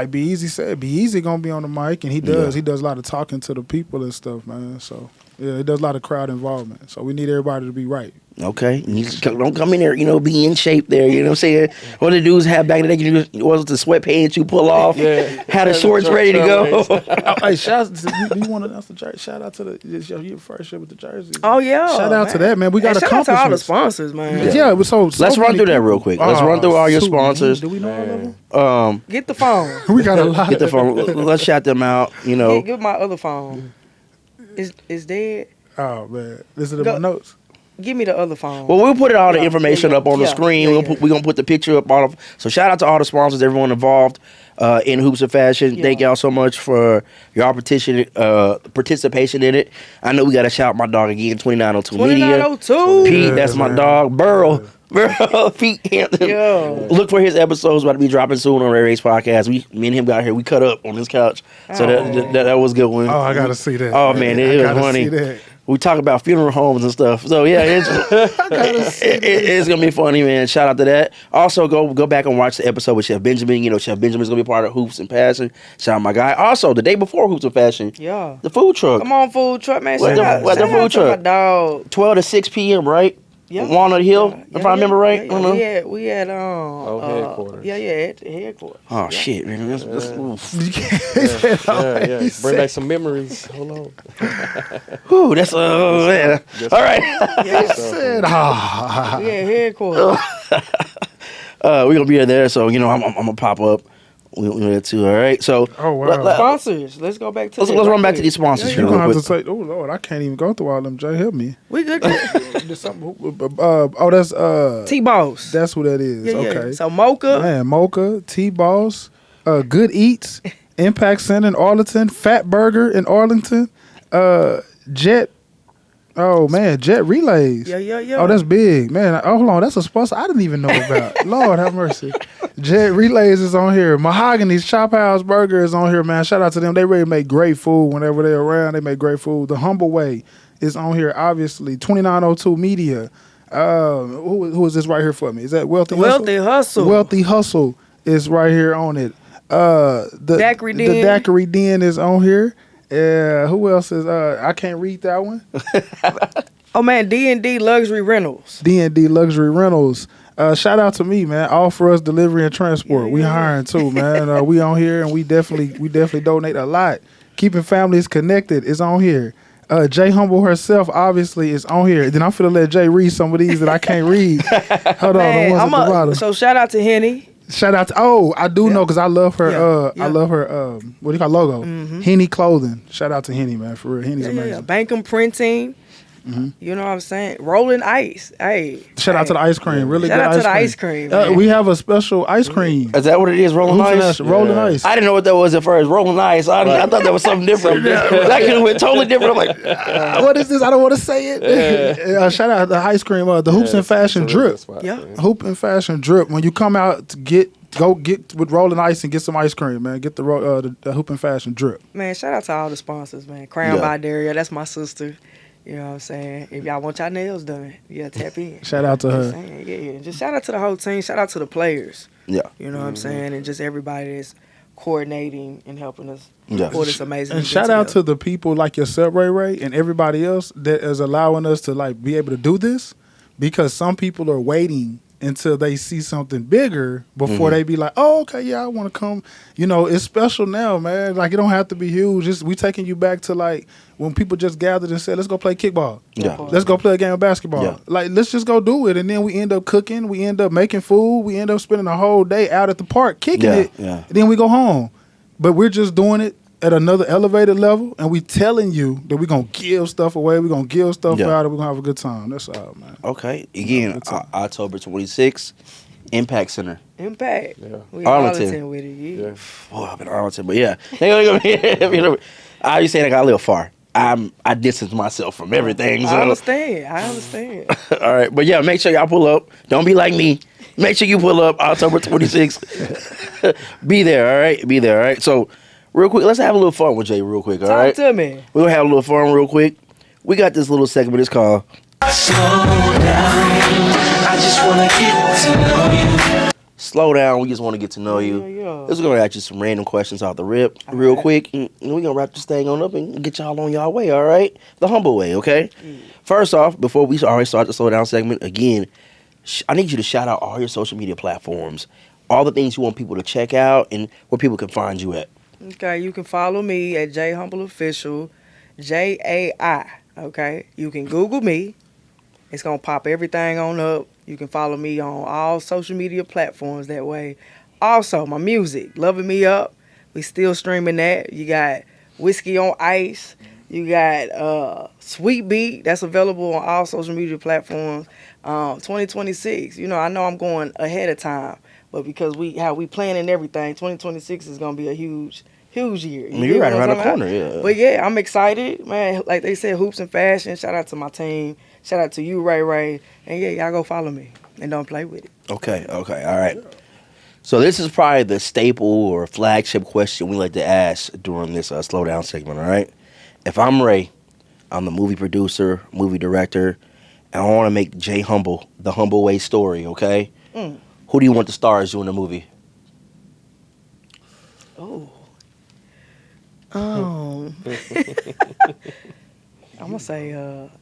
Be Easy said, Be Easy gonna be on the mic, and he does a lot of talking to the people and stuff, man. So yeah, he does a lot of crowd involvement. So we need everybody to be right. Okay, you just don't come in there, you know, be in shape there. You know what I'm saying? What the dudes have back in the day, was it the sweatpants you pull off? Yeah. Had the shorts ready to go. Hey, do you want to announce the jersey? Shout out to your first year with the jerseys. Oh yeah. Shout out to that, man. We got And shout out to all the accomplishments. sponsors, man. Yeah, so Let's run many through that people. real quick. Let's run through all your shoot, sponsors. Do we know all of them? Get the phone. We got a lot. Get the phone. Let's shout them out. You know, Give my other phone. It's dead. Oh man, this is in Go- my notes. Give me the other phone. well, we'll put all the Yeah, information yeah, up on the yeah, screen. yeah, We're gonna put the picture up. So shout out to all the sponsors, everyone involved in Hoops of Fashion. Yeah. Thank y'all so much for your participation in it. I know we got to shout my dog again, 2902 Media. 2902. Pete, Yeah, that's my man. dog. Burrow, Pete Hampton. Yeah. Look for his episodes about to be dropping soon on Ray Ray's podcast. Me and him got here. We cut up on his couch, so that was a good one. Oh, I gotta see that. Oh man, I it was gotta funny. see that. We talk about funeral homes and stuff. So yeah, it's gonna be funny, man. Shout out to that. Also, go back and watch the episode with Chef Benjamin. You know, Chef Benjamin's gonna be part of Hoops and Passion. Shout out my guy. Also, the day before Hoops and Fashion, Yeah. the food truck, Come on, food truck, man. Where's Shout the- out where's the shout out food to my truck? dog. 12 to 6 p.m. Right? Yeah. Walnut Hill, Yeah, if I remember right. I don't know. We had headquarters. at the headquarters. Oh shit, man. Oof. Yeah. Bring back some memories. Hold on. Whew, that's yeah. Just- All right. Yeah, Said, we had headquarters. We're gonna be there, so you know I'm gonna pop up We know that too. All right. So Oh, wow. Sponsors. Let's go back to let's that run back quick. to these sponsors Yeah, here. You're going to real have to quick. say, oh, Lord, I can't even go through all them. Jay, help me. We good. There's something, that's T-Boss. that's who that is. Yeah, yeah. Okay. So Mocha. Man, Mocha, T-Boss, Good Eats, Impact Center in Arlington, Fat Burger in Arlington, Jet. Oh man, Jet Relays. Yeah. Oh, that's big, man. Oh, hold on, that's a sponsor I didn't even know about. Lord have mercy. Jet Relays is on here. Mahogany's Chop House Burger is on here, man. Shout out to them. They really make great food whenever they're around. They make great food. The Humble Way is on here, obviously. 2902 Media. Who is this right here for me? Is that Wealthy Hustle? Wealthy Hustle. Wealthy Hustle is right here on it. The Daiquiri the Den. Daiquiri Den is on here. Who else is? I can't read that one. Oh man, D&D Luxury Rentals. D&D Luxury Rentals. Shout out to me, man. All for us delivery and transport. We hiring too, man. We on here and we definitely donate a lot. Keeping families connected is on here. Jay Humble herself obviously is on here. Then I'm finna let Jay read some of these that I can't read. Hold on, the ones at the bottom. So shout out to Henny. Shout out to I do know because I love her Yeah. I love her what do you call logo? Henny Clothing. Shout out to Henny, man, for real. Henny's amazing. Yeah. Bankum Printing. You know what I'm saying? Rolling Ice. Hey. Shout out to the ice cream. Really Shout good out to the ice ice cream, cream. man. We have a special ice cream. Is that what it is? Rolling ice. Rolling ice. I didn't know what that was at first. Rolling ice. I thought that was something different. That could have went totally different. I'm like, What is this? I don't want to say it. Shout out to the ice cream. The Hoops and Fashion Drip. Yeah. Hoop and Fashion Drip. When you come out to go get with Rolling Ice and get some ice cream, man. Get the Hoop and Fashion Drip. Man, shout out to all the sponsors, man. Crown Yeah. by Daria, that's my sister. You know what I'm saying? If y'all want y'all nails done, tap in. Shout out to You know her. what I'm saying? Yeah. Just shout out to the whole team. Shout out to the players. yeah. You know what I'm saying? And just everybody that's coordinating and helping us Yeah. for this amazing And event shout out to together. the people like yourself, Ray, and everybody else that is allowing us to like be able to do this, because some people are waiting until they see something bigger before they be like, oh, okay, yeah, I want to come. You know, it's special now, man. Like, it don't have to be huge. We taking you back to like when people just gathered and said, let's go play kickball. Yeah. Let's go play a game of basketball. Yeah. Like, let's just go do it. And then we end up cooking. We end up making food. We end up spending a whole day out at the park kicking Yeah, it. yeah. And then we go home. But we're just doing it at another elevated level, and we telling you that we're going to give stuff away. We're going to give stuff Yeah. out, and we're going to have a good time. That's all, man. Okay. Again, October 26th, Impact Center. Impact. Yeah. We Arlington. Arlington with it, yeah. Yeah. Oh, I've been in Arlington, but yeah. I used to say I got a little far. I distance myself from everything. So. I understand. All right, but yeah, make sure y'all pull up. Don't be like me. Make sure you pull up October 26th. Be there, all right? Be there, all right? So, real quick, let's have a little fun with Jay real quick, all Talk right? to me. We're going to have a little fun real quick. We got this little segment. It's called Slow down. I just wanna get to know you. Slow Down. We just want to get to know you. Yeah. Let's go ask you some random questions off the rip real quick. And we're going to wrap this thing on up and get y'all on y'all way, all right? The humble way, okay? First off, before we already start the Slow Down segment, again, I need you to shout out all your social media platforms, all the things you want people to check out, and where people can find you at. Okay, you can follow me at J Humble Official, JAI. Okay, you can Google me. It's gonna pop everything on up. You can follow me on all social media platforms that way. Also, my music, Loving Me Up. We still streaming that. You got Whiskey on Ice. You got Sweet Beat. That's available on all social media platforms. 2026. You know, I know I'm going ahead of time, but because how we planning everything, 2026 is gonna be a huge year. You're right around the corner, yeah. But yeah, I'm excited, man. Like they said, Hoops and Fashion. Shout out to my team. Shout out to you, Ray. And yeah, y'all go follow me and don't play with it. Okay, all right. So this is probably the staple or flagship question we like to ask during this Slow Down segment, all right? If I'm Ray, I'm the movie producer, movie director, and I want to make Jay Humble, the Humble Way story, okay? Who do you want to star as you in the movie? I'm gonna say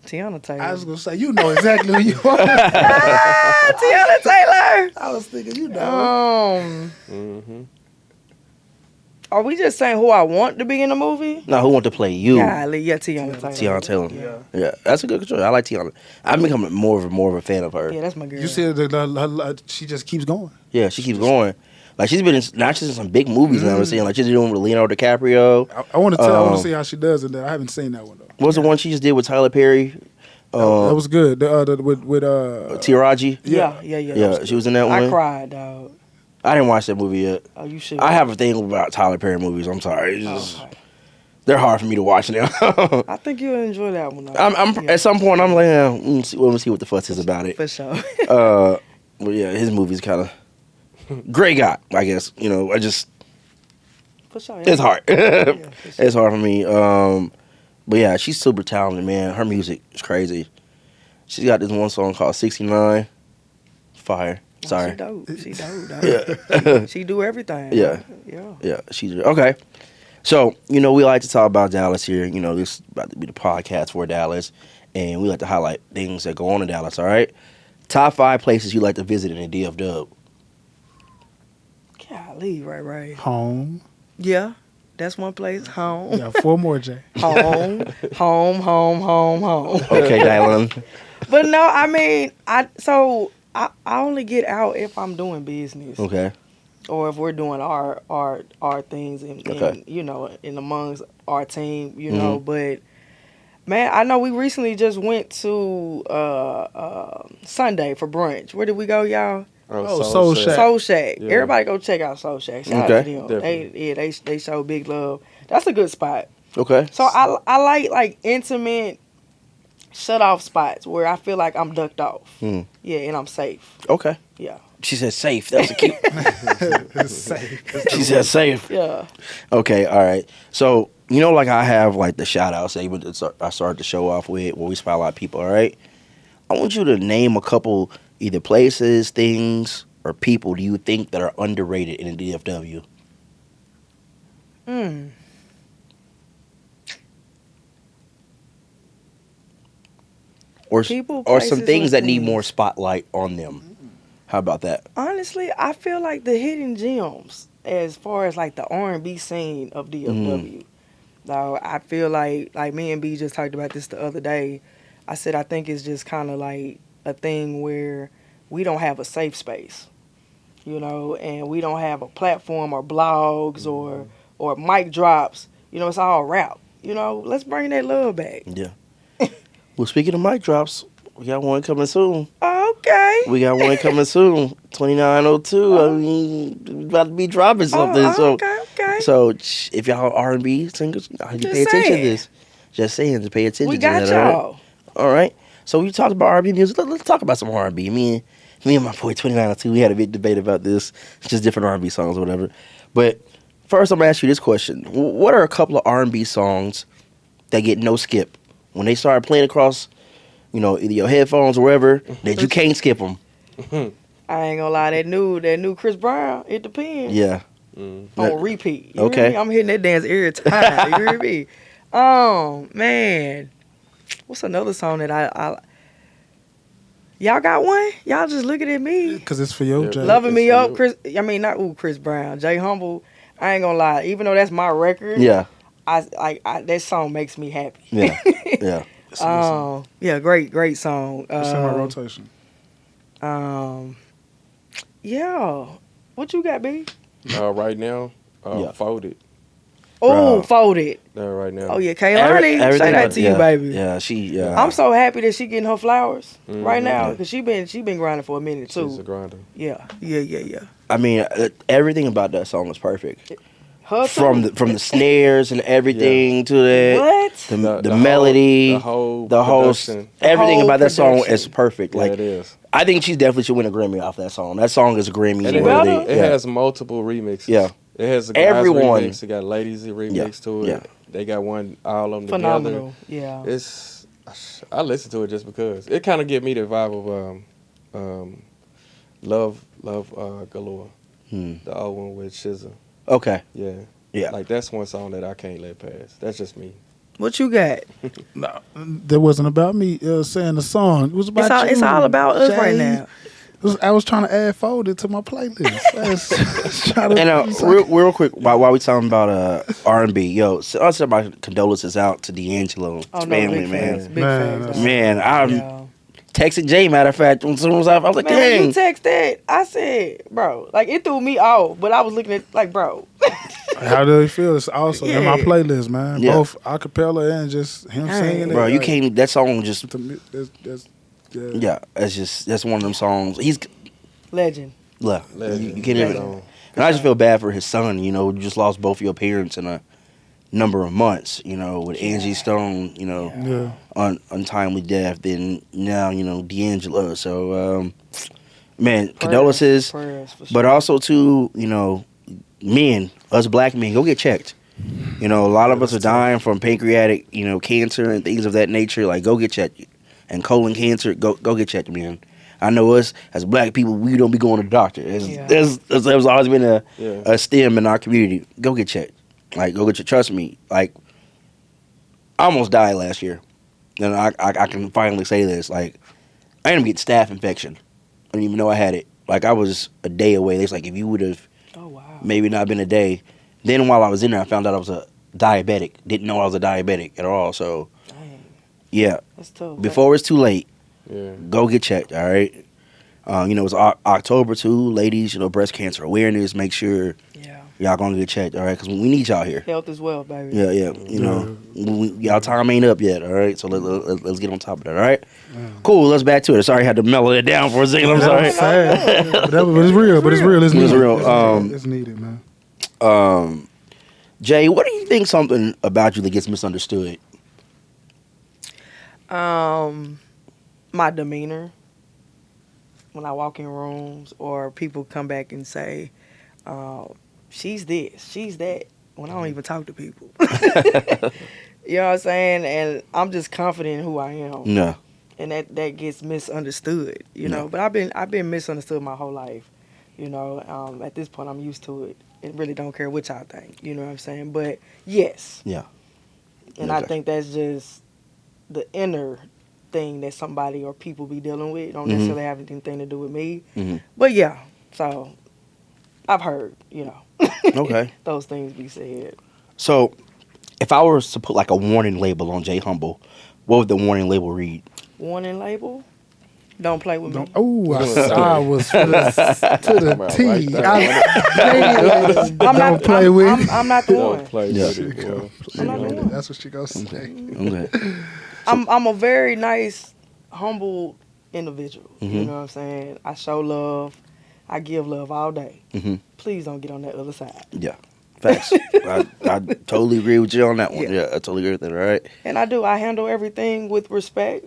Tiana Taylor. I was going to say, you know exactly who you are. Tiana Taylor. I was thinking, you know. Are we just saying who I want to be in the movie? No, who want to play you? Golly, yeah, Tiana Taylor. Tiana Taylor. Yeah, that's a good choice. I like Tiana. I'm becoming more of a fan of her. Yeah, that's my girl. You see, she just keeps going. Yeah, she keeps going. Like she's been in, not just in some big movies now. I'm saying like she's doing with Leonardo DiCaprio. I want to see how she does in that. I haven't seen that one though. What was the one she just did with Tyler Perry? That was good. With Taraji. Yeah. She was in that one. I cried, dog. I didn't watch that movie yet. Oh, you should. I have a thing about Tyler Perry movies. I'm sorry. It's just, Okay. they're hard for me to watch now. I think you'll enjoy that one. Though. At some point I'm like, let me see what the fuss is about it. For sure. But yeah, his movie's kind of great guy. I guess I just For sure. it's hard. For sure. It's hard for me. But yeah, she's super talented, man. Her music is crazy. She's got this one song called 69. Fire. Sorry. She dope. Yeah. She do everything. Yeah. Yeah. Yeah, she's okay. So, we like to talk about Dallas here. This is about to be the podcast for Dallas. And we like to highlight things that go on in Dallas, all right? Top 5 places you like to visit in the DFW. Golly, right. home. Yeah. That's one place. Home. Yeah, 4 more, Jay. Home. Okay, Dylan. But no, I mean, I only get out if I'm doing business. Okay. Or if we're doing our things and Okay. in amongst our team, but man, I know we recently just went to Sunday for brunch. Where did we go, y'all? Soul Shack. Soul Shack. Yeah. Everybody go check out Soul Shack. Shout out to them. Definitely. They show big love. That's a good spot. Okay. So I like intimate shut off spots where I feel like I'm ducked off. Yeah, and I'm safe. Okay. Yeah. She said safe. That was a cute. Safe. She said safe. Yeah. Okay, all right. So, like I have like the shout out segment that I started the show off with where we spotlight people, all right? I want you to name a couple either places, things, or people do you think that are underrated in the DFW? Or People, or some places, things or that need things. more spotlight on them. How about that? Honestly, I feel like the hidden gems as far as like the R&B scene of DFW. Now, I feel like me and B just talked about this the other day. I said I think it's just kind of like a thing where we don't have a safe space, and we don't have a platform or blogs or mic drops. It's all rap. Let's bring that love back. Yeah. Well, speaking of mic drops, we got one coming soon. Okay. We got one coming soon. 2902. I mean, we about to be dropping something. Okay. So if y'all R&B singers, you Just pay attention saying. to this. Just saying to pay attention We to got that. All y'all. right? All right. So we talked about R&B music. Let's talk about some R&B. Me and my boy 2902, we had a big debate about this. Just different R&B songs or whatever. But first, I'm gonna ask you this question: what are a couple of R&B songs that get no skip when they start playing across, either your headphones or wherever that you can't skip them? I ain't gonna lie, that new Chris Brown, it depends. Yeah. On repeat. You Okay. hear me? I'm hitting that dance every time. You hear me? Oh man. What's another song that I y'all got one? Y'all just looking at me. Because it's for you, Yeah. Jay. Loving me it's up, you. Chris Brown. Jay Humble. I ain't gonna lie, even though that's my record, Yeah. I that song makes me happy. Yeah. Yeah. Yeah, great song. It's in my rotation. Yeah. What you got, B? Right now, Yeah. Folded. Oh, Bro. Folded. Right now. Oh yeah, Kaylani. Say Everything that about- to you, yeah, baby. Yeah, yeah. I'm so happy that she getting her flowers right now Mhm. because she been grinding for a minute too. She's a grinder. Yeah. I mean, everything about that song is perfect. Her From too. the snares and everything to that, What? the melody, whole the whole production. everything whole about that song production. is perfect. Yeah, Like, it is. I think she definitely should win a Grammy off that song. That song is a Grammy And worthy. better? it Yeah. has multiple remixes. Yeah. It has a guys Everyone- remix. It got ladies remix Yeah. to it. Yeah. They got one all of them Phenomenal. together. Yeah. I listen to it just because it kind of give me the vibe of love galore. The old one with SZA. Okay. Yeah. Yeah. Like that's one song that I can't let pass. That's just me. What you got? No, that wasn't about me saying the song. It was about you. It's all about us Jay. right now. I was trying to add Folded to my playlist. And real quick, while we talking about R&B, yo, I'll send my condolences out to D'Angelo's Oh no, family, big man. fans, big Man, fans. Man, I'm Yeah. texted Jay, matter of fact, as soon as I was like, Man, when dang. you text that, I said, bro, like it threw me off, but I was looking at like, bro. How do you feel? It's also in my Yeah. playlist, man. Yeah. Both acapella and just him singing it. Bro, you like, can't, that song just, to me, that's yeah, that's one of them songs. He's, Legend. look, Legend. you can't even, Legend. and I just feel bad for his son, you know, you just lost both of your parents in a number of months, you know, with Angie Stone, you know, Yeah. untimely death, then now, you know, D'Angelo. So, man, condolences, Prayers for sure. but also too, you know, men, us black men, go get checked. You know, a lot of us are dying from pancreatic, you know, cancer and things of that nature. Like, go get checked. And colon cancer, go get checked, man. I know us as black people, we don't be going to the doctor. There's always been a stem in our community. Go get checked. Like, go get your, trust me. Like, I almost died last year. And I can finally say this. Like, I ended up getting staph infection. I didn't even know I had it. Like, I was a day away. It's like, if you would have maybe not been a day. Then while I was in there, I found out I was a diabetic. Didn't know I was a diabetic at all. So, yeah. That's tough. Before it's too late, Yeah. go get checked, all right? You know, it's October too. Ladies, you know, breast cancer awareness. Make sure y'all gonna get checked, all right? Because we need y'all here. Health as well, baby. Yeah. You know, y'all time ain't up yet, all right? So let's get on top of that, all right? Cool, let's back to it. Sorry, I had to mellow it down for a second. I'm sorry. Sad. but it's real. But it's real. It's needed. real. It's needed, man. Jay, what do you think something about you that gets misunderstood? My demeanor when I walk in rooms, or people come back and say, she's this, she's that, when I don't even talk to people. You know what I'm saying? And I'm just confident in who I am. No. And that gets misunderstood, you know. But I've been misunderstood my whole life. You know, at this point I'm used to it. It really don't care what y'all think. You know what I'm saying? But yes. Yeah. And I think that's just the inner thing that somebody or people be dealing with. It don't necessarily have anything to do with me. But yeah, so I've heard, you know, Okay. those things be said. So, if I was to put like a warning label on Jay Humble, what would the warning label read? Warning label? Don't play with me. Oh, I was to the T. I'm not play with. I'm not the Don't one. play with it, boy. I'm not the one. That's what she gonna say. Okay. I'm a very nice, humble individual. You know what I'm saying? I show love. I give love all day. Please don't get on that other side. Yeah. Facts. I totally agree with you on that one. Yeah, I totally agree with that, all right? And I do. I handle everything with respect.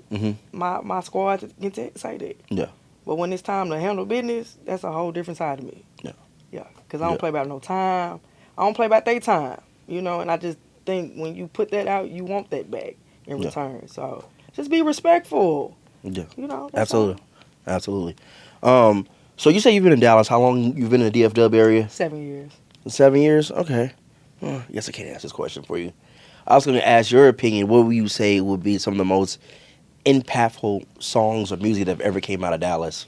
My squad can say that. Yeah. But when it's time to handle business, that's a whole different side of me. Yeah. Yeah. Because I don't play about no time. I don't play about their time. You know, and I just think when you put that out, you want that back in return. So just be respectful. Yeah. You know. Absolutely. So you say you've been in Dallas. How long you've been in the DFW area? 7 years. 7 years? Okay. Yes, I can't answer this question for you. I was going to ask your opinion. What would you say would be some of the most impactful songs or music that have ever came out of Dallas?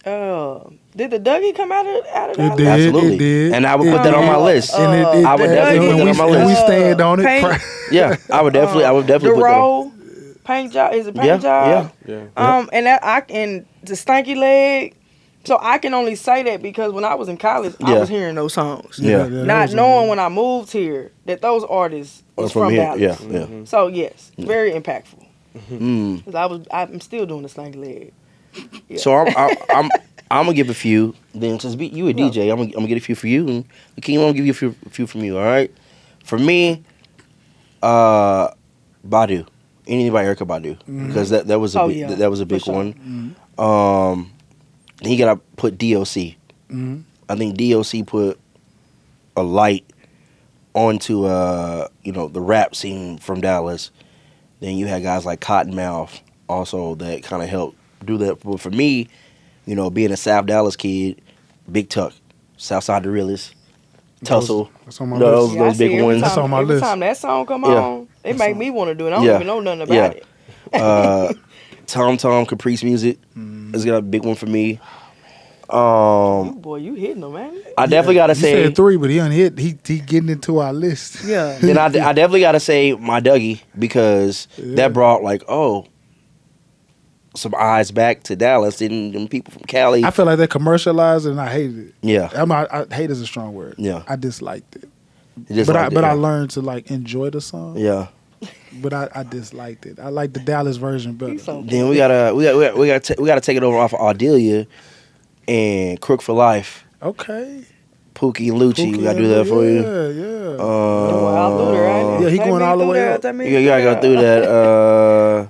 Did the Dougie come out of Dallas? It did. Absolutely. It did. And I would put that on my list. And I would definitely put that on my and we list. stand on it. Paint- Yeah, I would definitely the put that on. roll, paint job. Is it paint job? Yeah. And that and the stanky leg. So I can only say that because when I was in college, I was hearing those songs. Yeah. Not knowing when I moved here that those artists was from here. Dallas. Yeah. So yes, very impactful. Mm. Because I'm still doing the stanky leg. Yeah. So I'm gonna give a few. Then since you a DJ, I'm gonna get a few for you, and Akeem, I'm gonna give you a few from you. All right. For me, Badu, anything by Erykah Badu, because that was a big sure. one. Then you gotta put DOC. I think DOC put a light onto the rap scene from Dallas. Then you had guys like Cottonmouth also that kind of helped do that. But for me, being a South Dallas kid, Big Tuck, Southside the Realest, Tussle, That's on my those list. I see big every ones. That's on my every list. time that song come on, it make me want to do it. I don't even know nothing about it. Tom Tom Caprice Music is got a big one for me. Boy, you hitting them, man. I definitely gotta You say said 3, but he unhit. He getting into our list. Yeah. then I definitely gotta say my Dougie because that brought some eyes back to Dallas and them people from Cali. I feel like they commercialized it and I hated it. Yeah. I hate is a strong word. Yeah. I disliked it. But I learned to like enjoy the song. Yeah. But I disliked it. I like the Dallas version better. Then we gotta take it over off of Ardelia and Crook for Life. Okay. Pookie and Lucci, we gotta do that for you. Yeah. All through there, ain't it? Yeah, he going all the way up. You gotta go through that.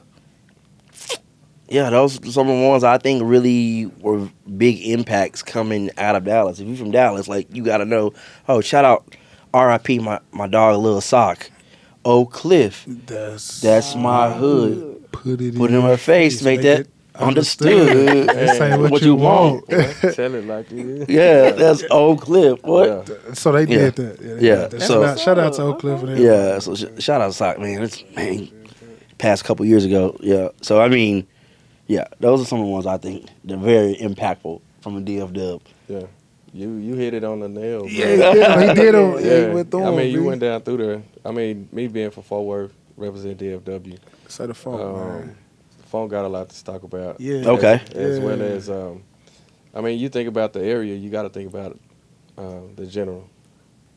Yeah, those are some of the ones I think really were big impacts coming out of Dallas. If you're from Dallas, like you gotta know. Oh, shout out R.I.P. my dog Lil Sock. Oak Cliff. That's my hood. Put it in her face, make that understood. Say what you want. Tell it like it is. Yeah, that's Oak Cliff. What? Yeah. So they Yeah. did that. Yeah, they Yeah, did that. so- shout out to Oak Cliff. And Yeah, so shout out to Sock, man. It's past couple years ago. Yeah, so I mean, yeah, those are some of the ones I think they're very impactful from a DF Dub. Yeah. You hit it on the nail. Bro. Yeah, he did. He went through I mean, you him, went down through there. I mean, me being from Fort Worth, represent DFW. Say the phone, man. Phone got a lot to talk about. Yeah. Okay. As Yeah. well as, I mean, you think about the area, you got to think about the general,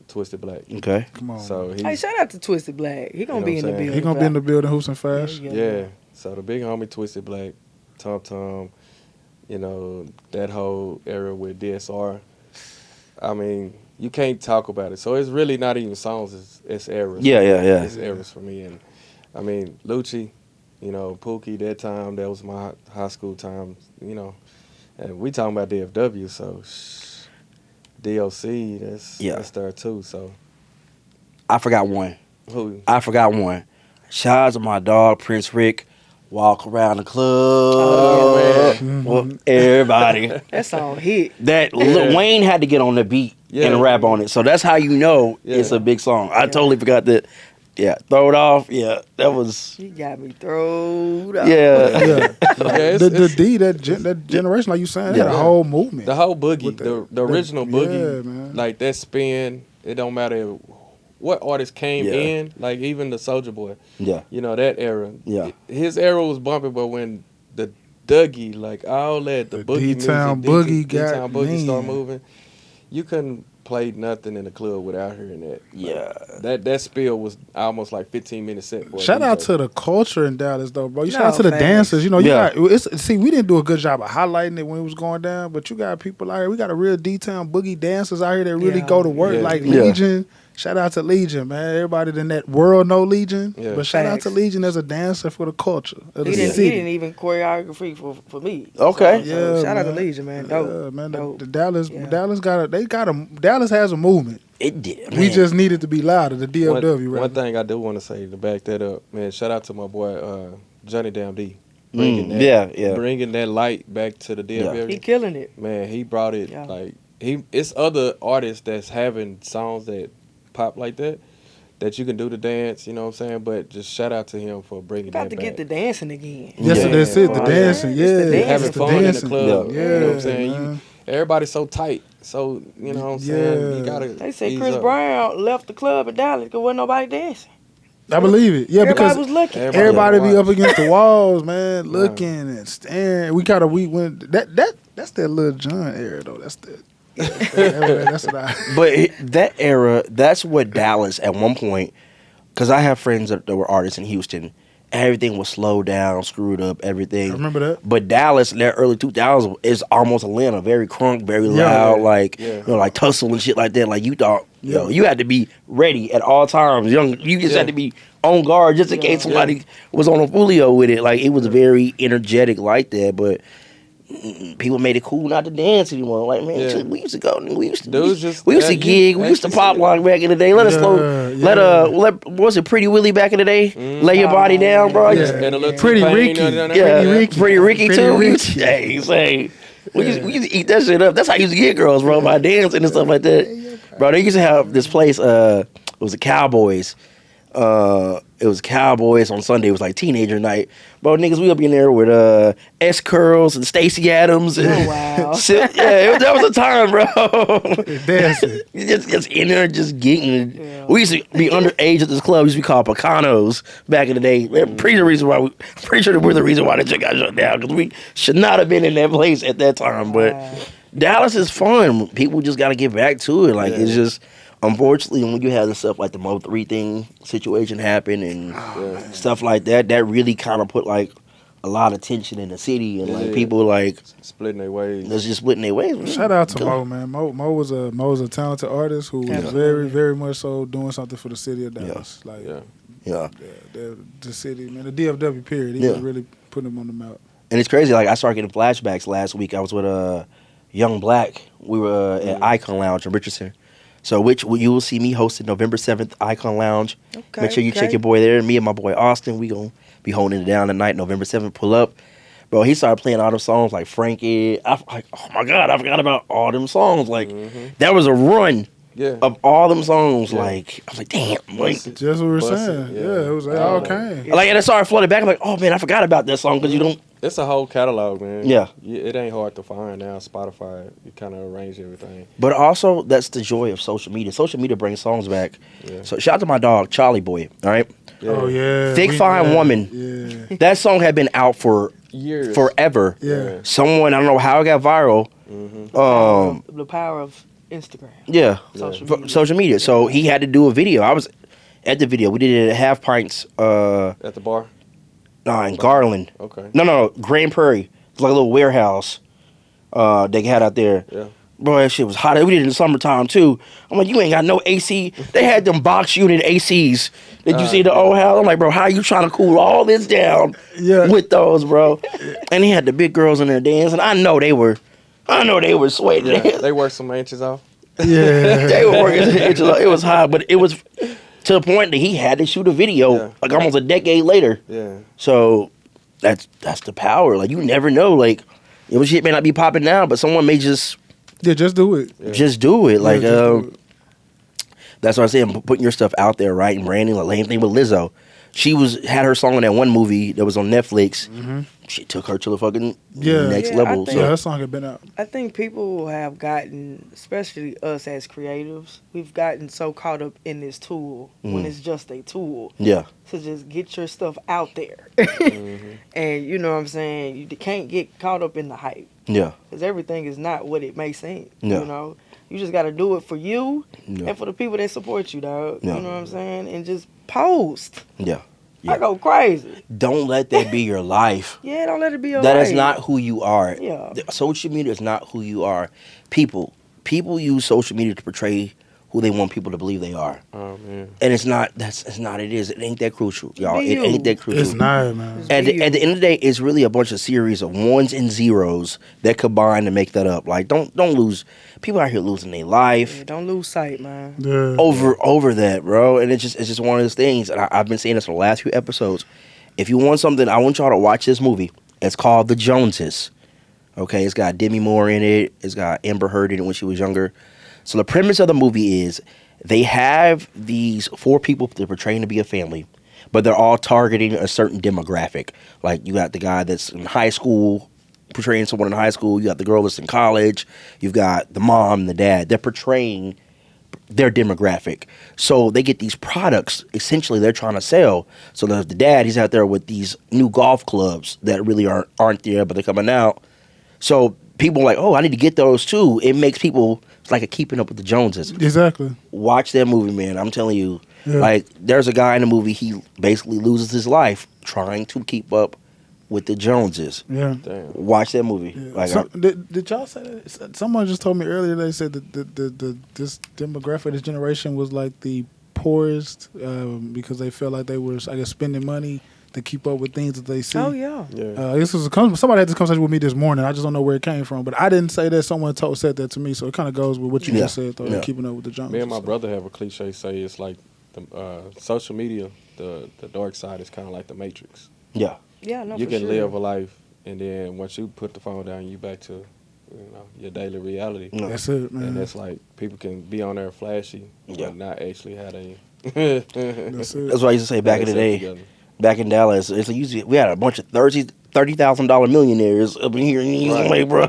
Twisted Black. Okay. Come on. So Hey, shout out to Twisted Black. He gonna You know be what in the I'm saying? building. He gonna be in the building, hoops and fast. yeah. So the big homie Twisted Black, Tom Tom, you know, that whole era with DSR. I mean, you can't talk about it. So it's really not even songs, it's eras. Yeah. It's eras for me. And I mean, Lucci, you know, Pookie, that time, that was my high school time, you know. And we talking about DFW, so DOC, that's there too. So I forgot one. who? Shout out to my dog Prince Rick. Walk around the club. Oh, man. Well, everybody. That song hit. That Lil Wayne had to get on the beat and rap on it. So that's how you know it's a big song. I totally forgot that. Yeah, Throw It Off. Yeah, that was. She got me throwed up. Yeah. That generation, like you saying, had a whole movement. The whole boogie, With the original boogie, yeah, man. like that spin, it don't matter what artist came in, like even the Soulja Boy. Yeah. You know, that era. Yeah. His era was bumping, but when the Dougie, like all that, the boogie D-Town music, Boogie got D-Town Boogie start man. moving, you couldn't play nothing in the club without hearing that. Yeah. That spill was almost like 15 minutes set. For a Shout out DJ. to the culture in Dallas, though, bro. Shout No, out to the facts. dancers. You know, you Yeah. got. See, we didn't do a good job of highlighting it when it was going down, but you got people out here. We got a real D-Town Boogie dancers out here that really Yeah. go to work, Yeah. like Yeah. Legion. Shout out to Legion, man. Everybody in that world know Legion, Yeah. but shout out to Facts. Legion as a dancer for the culture of the He city. didn't even choreography for me. Okay. So shout out to man. Legion, man. Dope. Yeah, man. Dope. The Dallas, Yeah. Dallas has a movement. It did. We man. just needed to be louder. The DFW, right? One thing I do want to say to back that up, man. Shout out to my boy Johnny Damn D, bringing bringing that light back to the DFW. He killing it. Man, he brought it Yeah. like it's other artists that's having songs that pop like that you can do the dance, you know what I'm saying? But just shout out to him for bringing Got that to back. get the dancing again. Yes, Yeah. that's it. The Yeah. dancing, It's yeah, the dancing. Having It's fun in the dancing. club, Yeah, you know what I'm saying? man. Everybody's so tight, so you know what I'm saying? Yeah. You gotta. They say ease Chris up. Brown left the club in Dallas because wasn't nobody dancing. I believe it. Yeah, Everybody because was looking. everybody be up watch. against the walls, man, looking and staring. We went that's that Lil Jon era though. That's what I. But that era, that's what Dallas at one point, because I have friends that were artists in Houston. Everything was slowed down, screwed up, everything. I remember that. But Dallas in their early 2000s is almost Atlanta, very crunk, very loud, like you know, like tussle and shit like that. Like you thought, you know, you had to be ready at all times. You just had to be on guard just in case somebody was on a folio with it. Like it was very energetic like that, but people made it cool not to dance anymore. Like man, shit, we used to go, we used to gig, we used to pop lock back in the day. Let what's it, Pretty Willie back in the day? Lay your body down, bro. Yeah. And a little Pretty T-Pain, Ricky. Pretty Ricky Pretty too. Ricky. We used to eat that shit up. That's how I used to get girls, bro, by dancing and stuff like that. Bro, they used to have this place, it was the Cowboys. It was Cowboys on Sunday. It was like teenager night. Bro, niggas, we up in there with S Curls and Stacey Adams. And Oh, wow. that was a time, bro. Dancing. just in there, just getting. Yeah. We used to be underage at this club. We used to be called Pecanos back in the day. Pretty sure we're the reason why the shit got shut down because we should not have been in that place at that time. But Wow. Dallas is fun. People just got to get back to it. Like it's just. Unfortunately, when you have the stuff like the Mo3 thing situation happen and stuff like that, that really kind of put like a lot of tension in the city and like people like splitting their ways. That's just splitting their ways. Shout out to Mo, man. Mo was a talented artist who was very, very much so doing something for the city of Dallas. Like, the city, man, the DFW period. He was really putting them on the map. And it's crazy. Like I started getting flashbacks last week. I was with Young Black. We were at Icon Lounge in Richardson. So you will see me hosting November 7th, Icon Lounge. Okay, Make sure you check your boy there. Me and my boy Austin, we going to be holding it down tonight, November 7th. Pull up. Bro, he started playing all them songs like Frankie. Like, oh my God, I forgot about all them songs. Like, that was a run of all them songs. Like, I was like, damn. Like, just what we were saying. Yeah, it was all came. Like, and I started flooding back. I'm like, oh man, I forgot about that song because you don't. It's a whole catalog, man. Yeah. It ain't hard to find now. Spotify, you kind of arrange everything. But also, that's the joy of social media. Social media brings songs back. Yeah. So shout out to my dog, Charlie Boy. All right. Yeah. Oh yeah. Thick Fine Woman. Yeah. That song had been out for years, forever. Yeah. Someone, I don't know how it got viral. The power of Instagram. Yeah. Social media. So he had to do a video. I was at the video. We did it at Half Pints. At the bar? No, in Garland. Okay. No, Grand Prairie. It's like a little warehouse they had out there. Yeah. Bro, that shit was hot. We did it in the summertime, too. I'm like, you ain't got no AC. They had them box unit ACs. Did you see the old house? I'm like, bro, how you trying to cool all this down with those, bro? And he had the big girls in there dancing. I know they were sweating. Yeah, they worked some inches off. Yeah. They were working inches off. It was hot, but it was to the point that he had to shoot a video like almost a decade later. Yeah. So that's the power. Like, you never know. Like, shit may not be popping now, but someone may just just do it. Yeah. Just do it. Like, do it. That's what I'm saying. Putting your stuff out there, right? And branding. Like, same thing with Lizzo. She had her song in that one movie that was on Netflix. Mm-hmm. She took her to the fucking next level. That song had been out. I think people have gotten, especially us as creatives, we've gotten so caught up in this tool when it's just a tool. Yeah. To just get your stuff out there. And you know what I'm saying? You can't get caught up in the hype. Yeah. Because everything is not what it may seem. Yeah. You know? You just got to do it for you and for the people that support you, dog. Yeah. You know what I'm saying? And just post. Yeah. I go crazy. Don't let that be your life. Yeah, don't let it be your That life. is not who you are. Yeah. Social media is not who you are. People use social media to portray who they want people to believe they are. Oh man. And it's not it is. It ain't that crucial, y'all. It ain't that crucial. It's not, man. At the end of the day, it's really a bunch of series of ones and zeros that combine to make that up. Like, don't lose. People out here losing their life. Yeah, don't lose sight, man. Yeah. Over that, bro. And it's just one of those things. And I've been saying this for the last few episodes. If you want something, I want y'all to watch this movie. It's called The Joneses. Okay, it's got Demi Moore in it. It's got Amber Heard in it when she was younger. So the premise of the movie is they have these 4 people they're portraying to be a family, but they're all targeting a certain demographic. Like, you got the guy that's in high school portraying someone in high school. You got the girl that's in college. You've got the mom and the dad. They're portraying their demographic. So they get these products, essentially, they're trying to sell. So the dad, he's out there with these new golf clubs that really aren't there, but they're coming out. So people are like, oh, I need to get those too. It makes people, it's like a keeping up with the Joneses. Exactly. Watch that movie, man. I'm telling you. Yeah. Like, there's a guy in the movie, he basically loses his life trying to keep up with the Joneses. Yeah. Damn. Watch that movie. Yeah. Like, did y'all say that? Someone just told me earlier, they said that this demographic, this generation was like the poorest because they felt like they were, I guess, spending money to keep up with things that they see. Oh, yeah. This was somebody had this conversation with me this morning. I just don't know where it came from, but I didn't say that. Someone said that to me, so it kind of goes with what you just said, though, keeping up with the Joneses. Me and my brother have a cliche say it's like the social media, the dark side is kind of like the Matrix. Yeah. Yeah, no, you for can sure. live a life, and then once you put the phone down, you back to your daily reality. That's it, man. And that's like people can be on there flashy, but not actually how they That's it. That's what I used to say back in the day. Together. Back in Dallas, it's like usually we had a bunch of $30,000 millionaires up in here, and he's like, bro,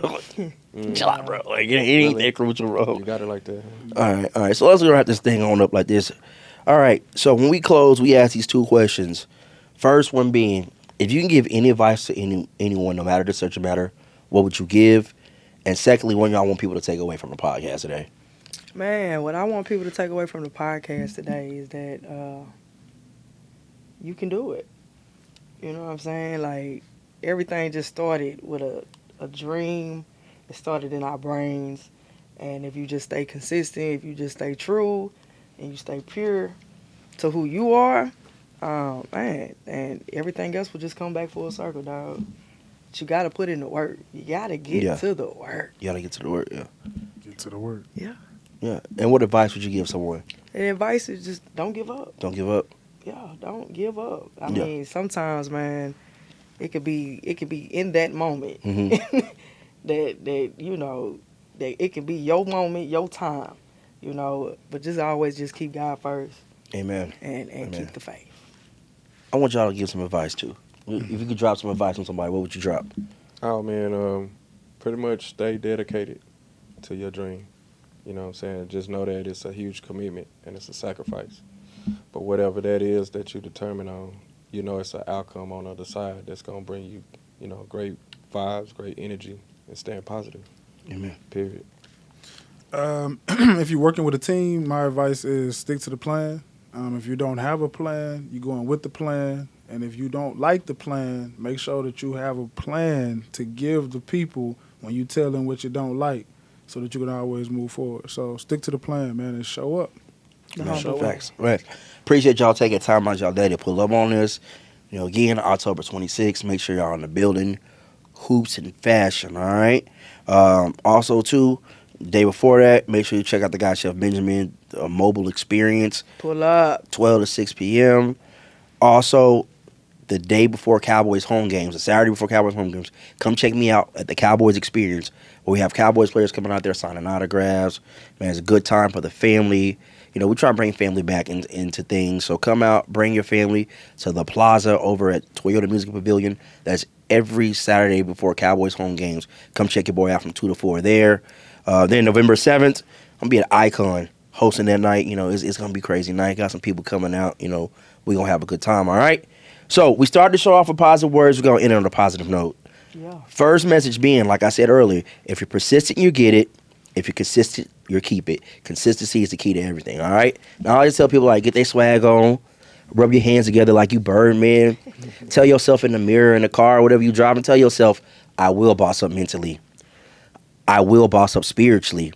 chill out, bro. Like it ain't that crucial, bro. You got it like that. All right. So let's wrap this thing on up like this. All right. So when we close, we ask these two questions. First one being, if you can give any advice to anyone, no matter the subject matter, what would you give? And secondly, what y'all want people to take away from the podcast today? Man, what I want people to take away from the podcast today is that you can do it. You know what I'm saying? Like, everything just started with a dream. It started in our brains. And if you just stay consistent, if you just stay true, and you stay pure to who you are, man, and everything else will just come back full circle, dog. But you got to put in the work. You got to get to the work. You got to get to the work, yeah. Get to the work. Yeah. Yeah. And what advice would you give someone? And advice is just don't give up. Don't give up. Yeah, don't give up. I mean, sometimes, man, it could be in that moment that you know that it can be your moment, your time, you know. But just always just keep God first. Amen. And Amen. keep the faith. I want y'all to give some advice too. If you could drop some advice on somebody, what would you drop? Oh man, pretty much stay dedicated to your dream. You know what I'm saying? Just know that it's a huge commitment and it's a sacrifice. But whatever that is that you determine on, you know it's an outcome on the other side that's going to bring you, you know, great vibes, great energy, and staying positive. Amen. Period. If you're working with a team, my advice is stick to the plan. If you don't have a plan, you're going with the plan. And if you don't like the plan, make sure that you have a plan to give the people when you tell them what you don't like so that you can always move forward. So stick to the plan, man, and show up. Facts. Right. Appreciate y'all taking time out y'all day to pull up on this. You know, again, October 26th. Make sure y'all in the building. Hoops and fashion, all right? Also, too, the day before that, make sure you check out the guy, Chef Benjamin, mobile experience. Pull up. 12 to 6 p.m. Also, the day before Cowboys home games, the Saturday before Cowboys home games, come check me out at the Cowboys Experience, where we have Cowboys players coming out there signing autographs. Man, it's a good time for the family. You know, we try to bring family back into things. So come out, bring your family to the plaza over at Toyota Music Pavilion. That's every Saturday before Cowboys home games. Come check your boy out from 2 to 4 there. Then November 7th, I'm going to be at Icon hosting that night. You know, it's going to be a crazy night. Got some people coming out. You know, we're going to have a good time, all right? So we started the show off with positive words. We're going to end on a positive note. Yeah. First message being, like I said earlier, if you're persistent, you get it. If you're consistent, you keep it. Consistency is the key to everything, all right? Now, I always tell people, like, get their swag on. Rub your hands together like you Birdman. Tell yourself in the mirror, in the car, whatever you drive, and tell yourself, I will boss up mentally. I will boss up spiritually.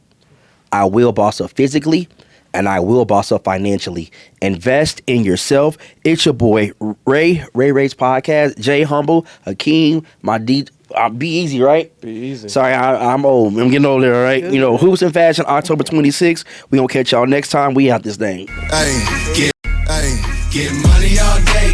I will boss up physically. And I will boss up financially. Invest in yourself. It's your boy, Ray's Podcast. Jay Humble, Hakeem, my D. Be easy, right? Be easy. Sorry, I'm old. I'm getting older, all right? You know, Hoops and Fashion, October 26th. We going to catch y'all next time. We out this thing. Hey, get money all day.